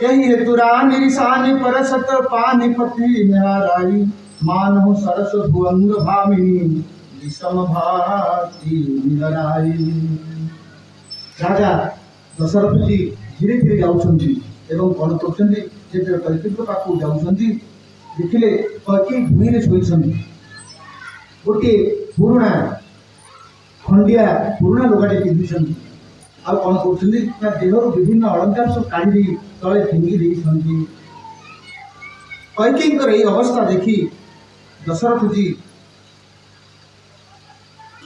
Speaker 2: यही हेतु रानी सानी परसत पानीपति निहाराई मानहु सरस भुवंग भामिनी विषम भाती निराई राजा दशरथ जी धीरे धीरे जाउछंती एवं कौन करछंती जे कैकेयी पाखु जाउछंती देखिले कैकेयी भूमि शोईछंती गोटे पुरुणा खंडिया पुरुणा लुगाटे पिंधिछंती आ कौन करछंती ना देहर विभिन्न अलंकार सब काढ़ी तले फिंगी देइछंती कैकेयींकर एई अवस्था देखी दशरथ जी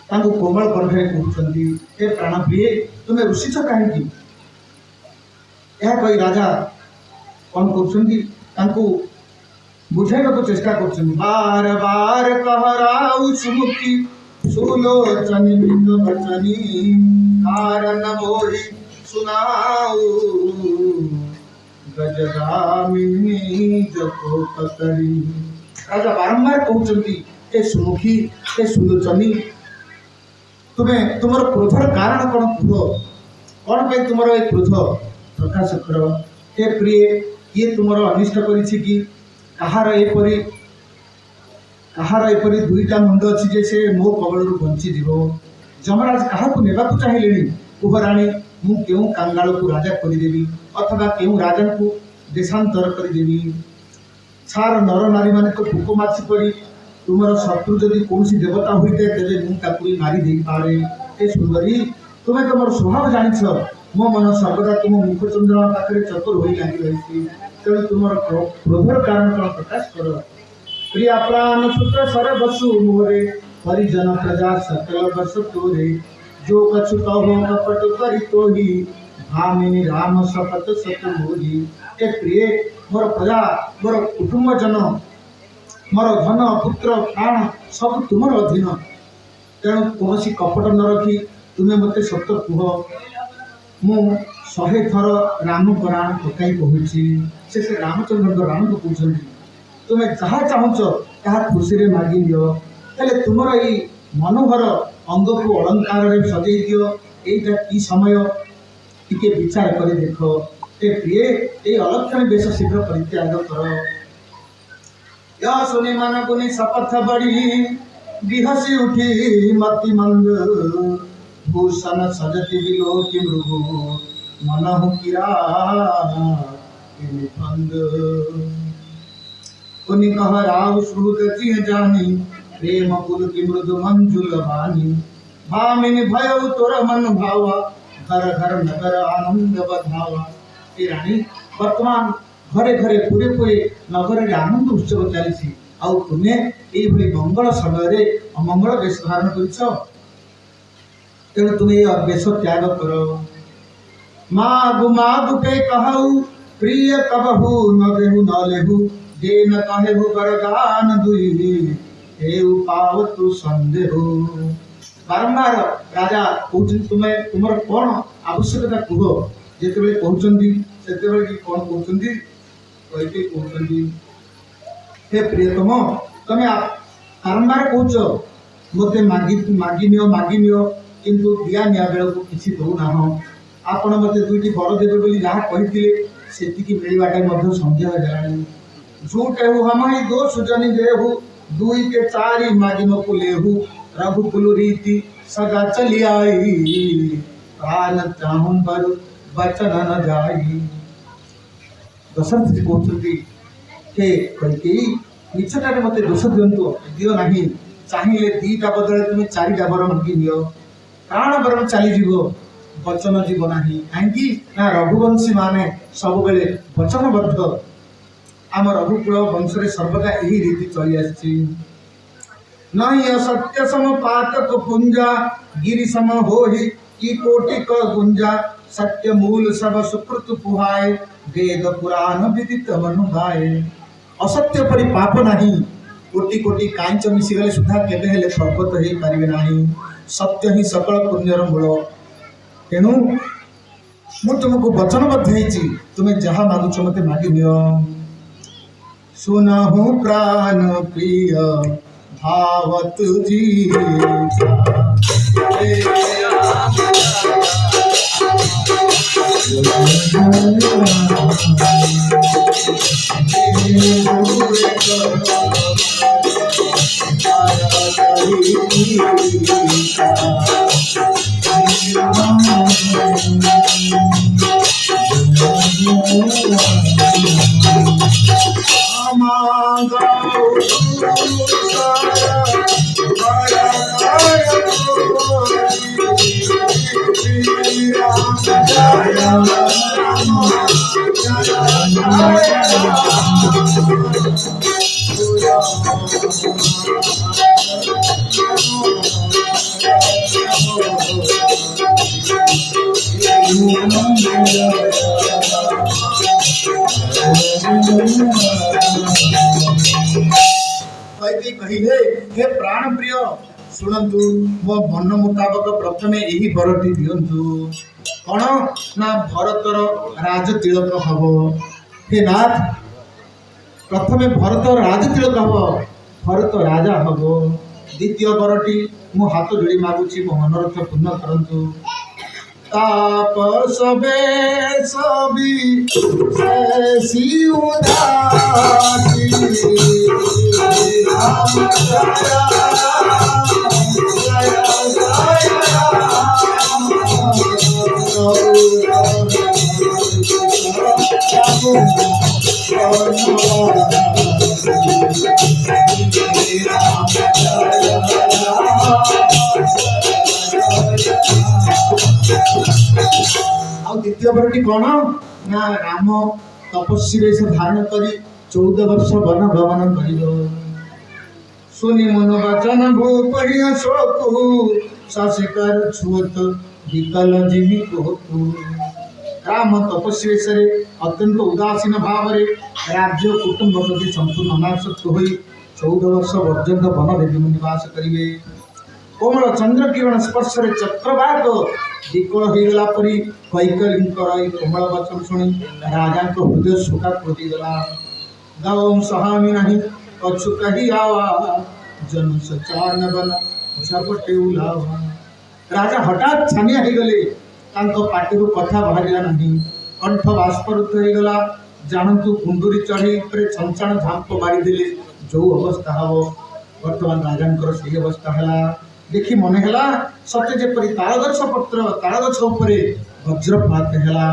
Speaker 2: तांको कोमल कंठे कहउछंती हे प्राणप्रिय तुमे रुषिछ काहेकि यह कही राजा कौन करछंती तांको बुझाइबाको चेष्टा करछंती बार बार कहराउ सुमुखी सुलोचनी बिंद वचनी कारण मोहि सुनाऊ गजगामिनी जको पकड़ी राजा बारंबार कहउछंती ए सुमुखी ए सुलोचनी तुमे तुमर क्रोधर कारण कौन कुह कौन पे तुमर ए क्रोध प्रकाश कर हे प्रिय किए तुमर अनिष्ट करिछि कि कहार एपरी दुईटा मुंड अच्छी जे से मो कबल बंची जीव जमराज क्या नेबाकू चाहिए कुह राणी मु केउ कांगाल को राजा करदेवी अथवा केउ राजा को देशांतर करदेवी छार नर नारी मान भूक माछी पड़ी तुमर शत्रु जदि कौन देवता होते तेरे मुझे मारी दे पारे ए सुंदरी तुम्हें तुम स्वभाव जानिछ मो मन सर्वदा तुम मुखचंद्रमा पाखे चतुर हो लगी रही तेणु तुम क्रोधर कारण कौन प्रकाश कर प्रिया प्राण सुत सर बसु मोरे परिजन प्रजा सकल बस तोरे जो कछु कहो कपट करी तोही भामिनी राम शपथ सत मोही ए प्रिय मोर प्रजा मोर कुटुंब जन मोर धन पुत्र प्राण सब तुमर अधीन तेणु कौन कपट न रखी तुम्हें मत सत कह मु 100 थर राम प्राण पकाई कहूँ से रामचंद्र राम को कहते तुम्हें जहाँ चाहूच ताहा खुशी रे मागी दियो हेले तुमर यही मनोहर अंग को अलंकार रे सजई दियो एटा की समय टिके विचार कर देख ए प्रिय ए अलक्षण बेश शीघ्र परित्याग कर या सुनि मन गुनि शपथ बड़ी बिहसी उठी मति मंद भूषण सजति विलोकि मृगु मनहु किरा फंद उनि कह राव श्रुत चिह जानी प्रेम कुल की मृदु मंजुल वाणी भामिनी भय तोर मन भावा घर घर नगर आनंद बधावा ए रानी वर्तमान घरे घरे पूरे पूरे नगर रे आनंद उत्सव चली आउ तुम्हें ये मंगल समय अमंगल वेश धारण कर तेणु तुम्हें ये वेश त्याग कर मागु पे कहू प्रिय कबहू न देहु न लेहु जे न कहेहु वरदान दुई हेउ पावतु संदेह बारंबार राजा कहते तुम्हें तुम कौन आवश्यकता कह जिते कहते से कौन कहते कहते हे प्रियतम तुम्हें बारंबार कौच मत मागी नियो किंतु दिया निया बेल को किसी दौना आपण मत दुईटी बर देवे जहाँ कहते से मिलवाटा संदेह है झूठेहु हम ही दो सुजनि देहु दुई के चारि मागिम कुलेहु रघुकुल रीति सदा चली आई प्राण चाहूं बर बचन न जाई। दशरथ जी कहते हे कैकेयी मिछटारे मते दोष दियो नहीं चाहिए दीटा बदले तुम चारिटा वर मांगी नियो प्राण बरम चलीज वचन जीव ना कहीं ना रघुवंशी माने सब बेले वचनबद्ध आम रघुकुल वंश सर्वदा यही रीति चली आसी नहीं असत्य सम पातक पुंजा गिरी सम हो की कोटि क गुंजा सत्य मूल सब सुकृत पुहाय वेद पुराण विदित मनुभाए असत्य परि पाप नहीं कोटि कोटि कांच मिशीगले सुधा केबे हेले स्वर्गत हो पारे ना सत्य ही सकल पुण्यर मूल तेणु मु तुमको वचनबद्ध है तुम्हें जहाँ मागुच मत मागी नियो सुनहु प्राण प्रिय भावत जी कहिले हे प्राण प्रिय शुणु मो मन मुताबक प्रथमे यही बरटी दिंतु कौन ना भरतर राज तिलक हम हे नाथ प्रथमे भरत राज तिलक हम भरत राजा हम द्वितीय बरटी मो हाथ जोड़ी मागुची मो मनोरथ पूर्ण करंतु तापस सभी ऐसी उदासी द्वितीय बरटी कौन ना राम तपस्वी वेश धारण करी 14 वर्ष वन गमन कर सुनि मन वचन भूपरिया शोकु शशिकर छुअत विकल जिमि कोतु राम तपस्वी वेश अत्यंत उदासीन भाव राज्य कुटुंब प्रति संपूर्ण अनासक्त हो 14 वर्ष पर्यंत वन में निवास करेंगे कोमल चंद्र किरण स्पर्श चक्रवाक विकल हो गला परी कैकयी कोमल वचन शुणी राजा हृदय शोकाकुल गला गाँव सहामी नहीं कछु कही आवा जन सचान बन झपटे उलावा राजा हठात छानिया हो गले पार्टी कथा बाहर नहीं कंठ बाष्परुद्ध हो गला जानतु कुंडुरी चढ़ी छंचाण झांप मारिदे जो अवस्था हम बर्तमान राजा से अवस्था है देखी मन है सत्य जेपरी तालगछ पत्र तालगछ उपरे वज्रपात है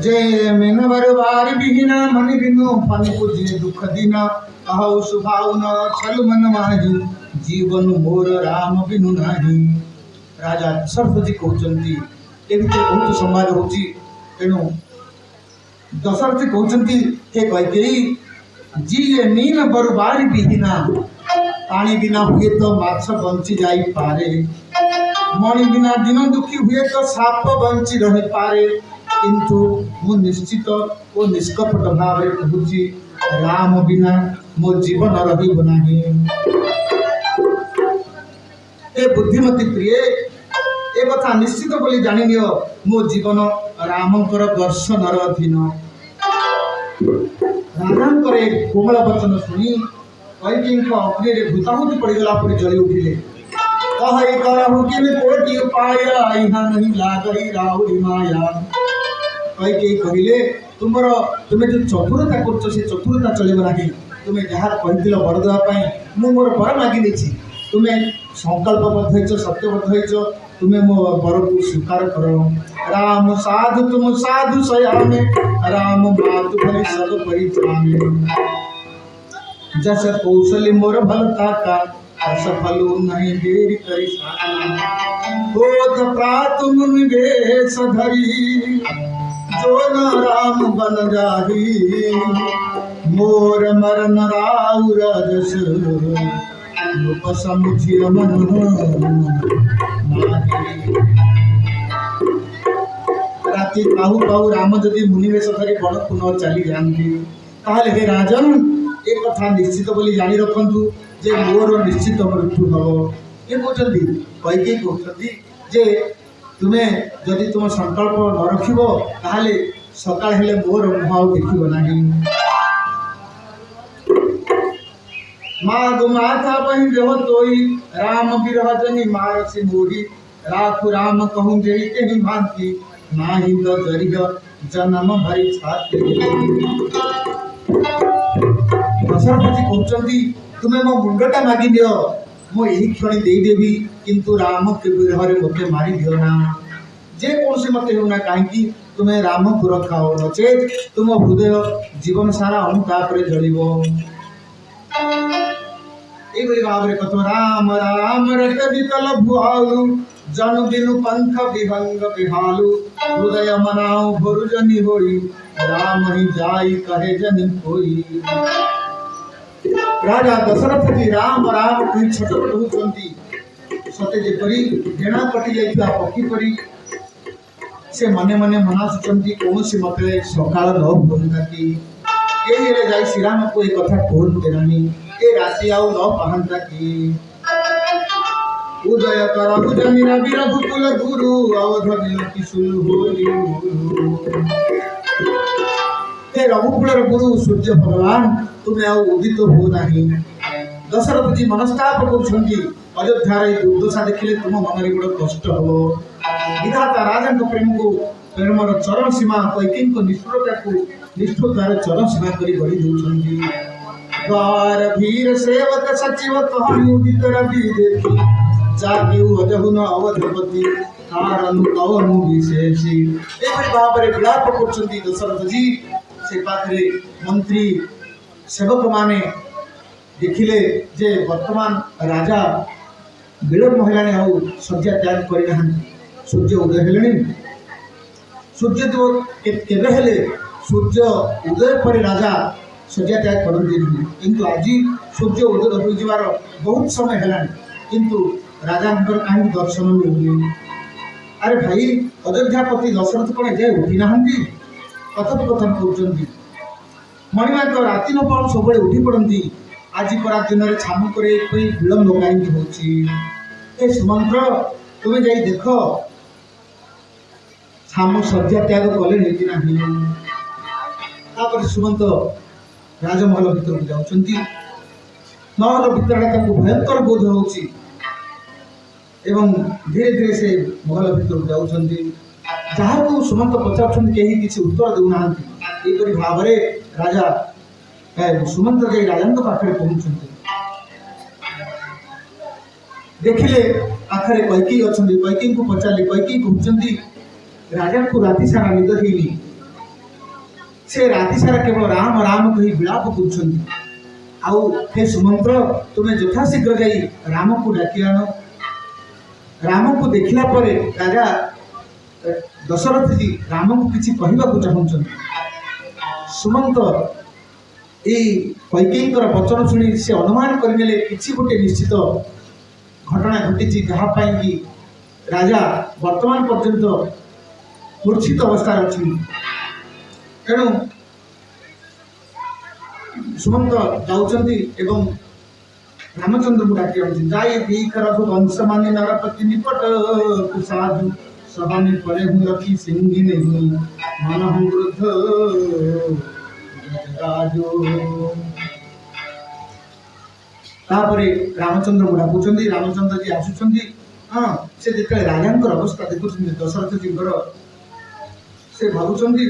Speaker 2: जे मेन बरबार बिहीना मन बिनु पानी पूजे दुख दीना कहु सुभाव न छल मन माही जीवन मोर राम बिनु नाही राजा दशरथ जी कहते ए बहुत संवाद होची तेणु दशरथ जी कहते हे कैकेयी जी ये मीन बरबारी बिहीना पानी बिना हुए तो माछ बंची जाई पारे मणि बिना दिन दुखी हुए तो साप बंची रही पारे किंतु मु निश्चित और निष्कपट भाव कहूँ राम बिना मो जीवन रही नहीं ए बुद्धिमती प्रिय ए कथा निश्चित बोली जानी नियो मो जीवन रामकर दर्शनर अधीन राजांकर कोमल वचन शुणी कैकेयी अग्नि भूताहुति पड़गला परी जली उठिले कहई करहु किन कोटि उपाय यहाँ नहीं लागई राउरी माया कई कहले तुमर तुमे जो चतुरता करछ से चतुरता चलिब नाही तुमे जहाँ कहिदिल वर देवा मु मोर वर मागि देछि तुमे संकल्पबद्ध होइछ सत्यबद्ध होइछ तुमे मो वर को स्वीकार करो राम साधु सयामे राम मातु भली सब परित्रामे जस कौशल मोर भलता का असफलु नहीं देरी करी होत प्रातु मुनि वेश धरी जो न राम बन जाही मोर मरन राउर जस रूप समुझिय मन राति पाहु पाहु राम जदि मुनि वेश धरी बड़ पुनः चली जाती ताहले हे राजन एक कथा निश्चित बोली जानी रखंतु जे मोर निश्चित मृत्यु हम ये कहते कई कहते जे तुमे जदि तुम संकल्प न रखिब ताहले सकाळ हेले मोर मुह देखिब नाही मागु माथा बहि देह तोई राम विरह जनि मारसी मोही राखु राम कहूँ जेहि तेहि भांति नाही तो जरिह जन्म भरी छाती दशरथ जी कहते तुमे मो मुंडटा मागि दियो मो एही क्षण देदेवी किंतु राम के विरह मते मारी दियो ना जे कौन से मते होना कहीं तुम्हें राम को रखाओ नचेत तुम हृदय जीवन सारा अनुताप रे जलिबो एवरी भाव रे कतो राम राम रट विकल भुआलु जन बिनु पंथ विभंग विहालु हृदय मनाओ भरुजनि होई राम ही जाई कहे जनि कोई राजा दशरथ जी राम राम कही छटपट होउछंती सते जेपरी डेणा कटि जाइता पक्षी परी से मने मने मनासुचंती कौन सी मते सकाळ न होंता कि एही रे जाई श्री राम को एक कथा कोन देनानी ए राति आउ न पहनता कि उदय करहु जनि रवि रघुकुल गुरु अवध बिनती सुनु होली हे रघुकुल गुरु सूर्य भगवान तुमे आउ उदित हो नाही दशरथ जी मनस्ताप करछंती अयोध्या रे दुर्दशा देखिले तुम मन रे बड़ कष्ट हो विधाता राजन को प्रेम को प्रेमर चरण सीमा कैकेयी को निष्ठुरतार चरण सीमा करी गढ़ी देउछंती द्वार भीर सेवक सचिव कहु उदित रवि देखी जाके अजहु न अवधपति कारण कवनु विशेषी एपरि भाव रे विलाप करछंती दशरथ जी से पाखरे मंत्री सेवक माने देखिले जे वर्तमान राजा विलम्ब हेलानी आउ शଯ୍ୟା त्याग करना सूर्य उदय हेले सूर्य देव केबे हेले सूर्य उदय पर राजा शଯ୍ୟା त्याग करती किंतु आज सूर्य उदय हो जवार बहुत समय हेलानी किंतु राजा कहीं दर्शन मिलूनी अरे भाई अयोध्यापति दशरथ कौन जाए उठी ना कथोपकथन कर मणिमाक राति न पाऊ सब उठी पड़ती आज परा दिन में छामु करे विलम्ब कहीं हो सुमंत्र तुम्हें जाई देख छामु शଯ୍ୟା त्याग कले नहीं सुमंत राजमहल भीतर को जाउछंती महल भीतर भयंकर बोध होउची एवं धीरे धीरे से महल भीतर को जाउछंती जहाँ को सुमंत पचार कहीं किसी उत्तर देना एपरी भाव में राजा सुमंत जाई राजा पाखे पहुंचते देखिले पाखे कैकेयी अच्छा कैकेयी को पचारे कैकेयी कहते राजा को राति सारा निद हेनी से राति सारा केवल राम राम कही विलाप कर सुमंत्र तुम्हें यथाशीघ्र जाई राम को डाकी आन राम को देखला पर राजा दशरथ जी राम को किसी कहवा चाहते सुमंत कैकेयी वचन शुणी से अनुमान करने किसी गोटे निश्चित घटना घटी जहाँपाई कि राजा वर्तमान पर्यंत मूर्छित अवस्था अच्छी तेणु सुमंत जाऊँगी एवं रामचंद्र को डाकी जाई भीखर वंश मानी नरपति निपट साधु सभानी पड़े हूँ रखी सिंगी नहीं मन हूँ वृद्ध तापरे रामचंद्र को डाकुचंदी रामचंद्र जी आसुचंदी हाँ से जिते राजांकर अवस्था देखुचंदी दशरथ जी से भावुचंदी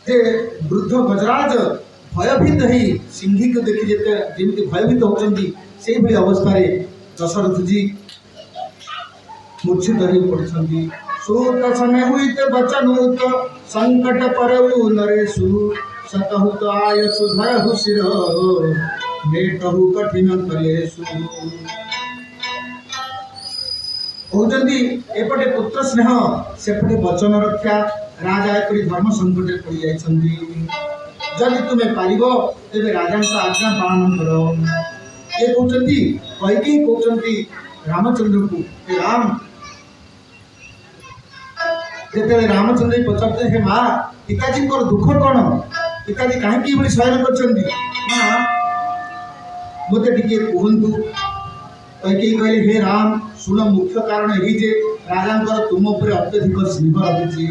Speaker 2: जे वृद्ध गजराज भयभीत ही सिंही को देखि जेते जेमति भयभीत होचंदी सेही भली अवस्था रे दशरथ जी मूर्छित हो पड़छंदी सूत समय हुईते बचन हुत संकट परउ नरेशु सतहुत आय सुधर हुसिर मेटहु कठिन कलेशु कहते एपटे पुत्र स्नेह सेपटे वचन रक्षा राजा एपरी धर्म संकट पड़ जाइछंदी जदि तुम्हें पारिबो तेबे राजा का आज्ञा पालन करो ये कहते कैकेयी कहते रामचंद्र को राम जेते रामचंद्र पचारते हे माँ पिताजी दुख कौन पिताजी कहीं शयन कर मत टे कहतु कैकेयी कहले हे राम शुण मुख्य कारण यही जे राजा तुम उपर अत्यधिक स्नेह रही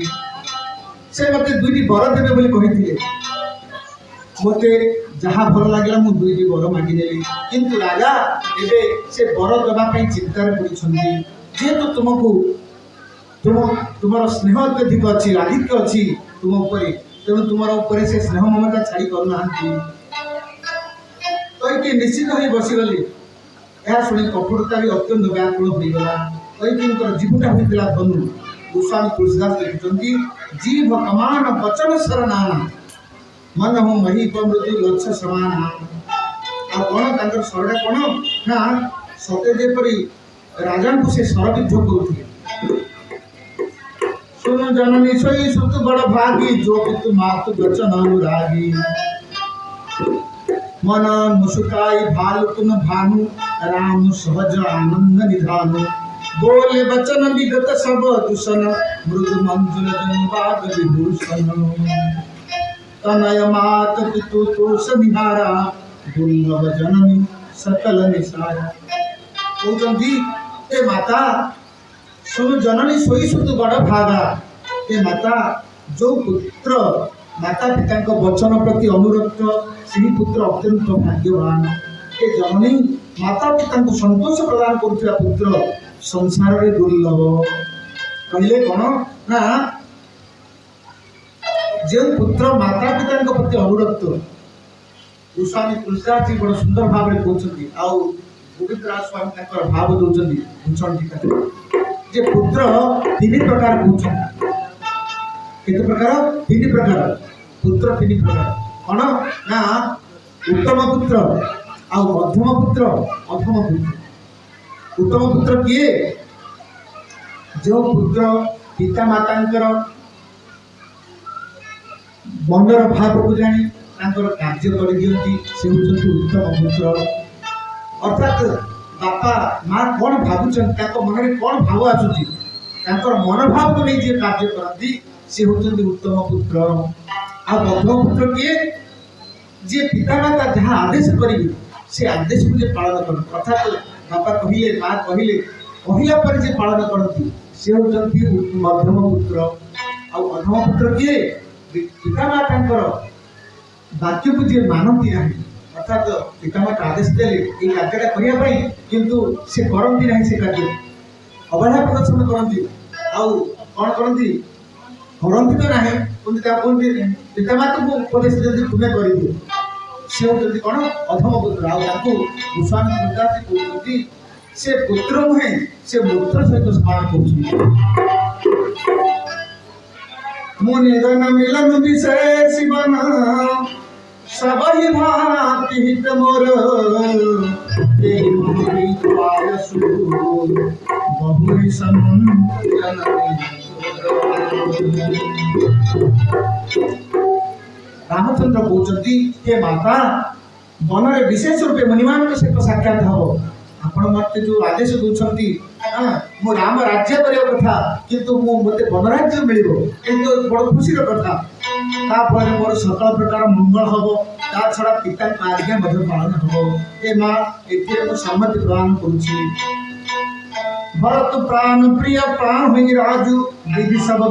Speaker 2: से मत दुईटी वर देवे बोली कही मते जहाँ भल लगे मुझे दुईटी वर मागिदेली किंतु राजा एबे से वर देवाई चिंतार पड़छंदी जेहेतु तुमको तुम स्नेह अत्यधिक अच्छी आधिक्य अच्छी तुम उपर तेणु तुम से स्नेह ममता छाड़ी करना कैकेयी निश्चित हो बसीगली यह शुणी कठोरता भी अत्यंत व्याकुल होगा कैकेयी जीवटा होता धनु गोस्वामी तुलसीदास लिखुंट जीव कमान वचन शरणाना मन हो महीप मृत्यु लक्ष्य समान कौन स्वरटा कौन ना सते जेपरी राजा को से स्वरबिद्ध करुले सुन जननी सोई सुत बड़ भागी जो पितु मातु वचन अनुरागी मन मुसुकाई भालु तुम भानु राम सहज आनंद निधानु बोले वचन विगत सब दूषण मृदु मंजुल जन्बाग विभूषण तनय मात पितु तोष निहारा दुर्लभ जननी सकल निसारा कहते ए माता सुन जननी सोई सुत बड़ भागा ए माता जो पुत्र माता पिता वचन प्रति अनुरक्त से पुत्र अत्यंत भाग्यवान ए जननी माता पिता संतोष प्रदान करुवा पुत्र संसार में दुर्लभ कहले कौन ना जो पुत्र माता पिता प्रति अनुरक्त गोस्वामी तुलसीदास जी बड़ सुंदर भाव में कहते आउ गोविंद राज स्वामी भाव दौरान भूषण टीका जे पुत्र तीन प्रकार कहते केते प्रकार तीन प्रकार पुत्र तीन प्रकार कौन ना उत्तम पुत्र आ मध्यम पुत्र अधम पुत्र उत्तम पुत्र किए जो पुत्र पिता माता मनर भाव को जानी कार्य कर दिखती से होती उत्तम पुत्र अर्थात बापा माँ कौन भावुं मन में कौन भाव आसूची मनोभाव को नहीं जी कार्य करती सी होती उत्तम पुत्र आ मध्यम पुत्र किए जी पिता माता जहाँ आदेश करेंगे से आदेश को जे पालन कर अर्थात बापा कहले माँ कहले कहला पर जे पालन करती से होती मध्यम पुत्र आ अधम पुत्र किए पिता माता वाक्य को जे मानती ना अर्थात पिता माता आदेश देले ये कार्यटा करने किंतु से करती ना से कार्य अवहेला प्रदर्शन करती आउ कौन करती करती तो ना पिता माता को उपदेश जब तुम्हें कर से होती कौन अधम पुत्र आपको गोस्वामी तुलसीदास जी कहते से पुत्र नुहे से मूत्र सहित समान कर मुनि गण मिलन विशेष बना सब ही भांति हित मोर बहुरी रामचंद्र कहते हे माता वन में विशेष रूपे मुनिमान सहित साक्षात हम आपण मत जो आदेश दौरान मो राम राज्य करने कथा किंतु मत वनराज्य मिल बड़ खुशी कथा तापर मोर सकल प्रकार मंगल हम ता छड़ा पिता आज्ञा पालन हम ए माँ ए सम्मति प्रदान करुच्ची भरत प्राण प्रिय प्राण हुई राजू विधि सब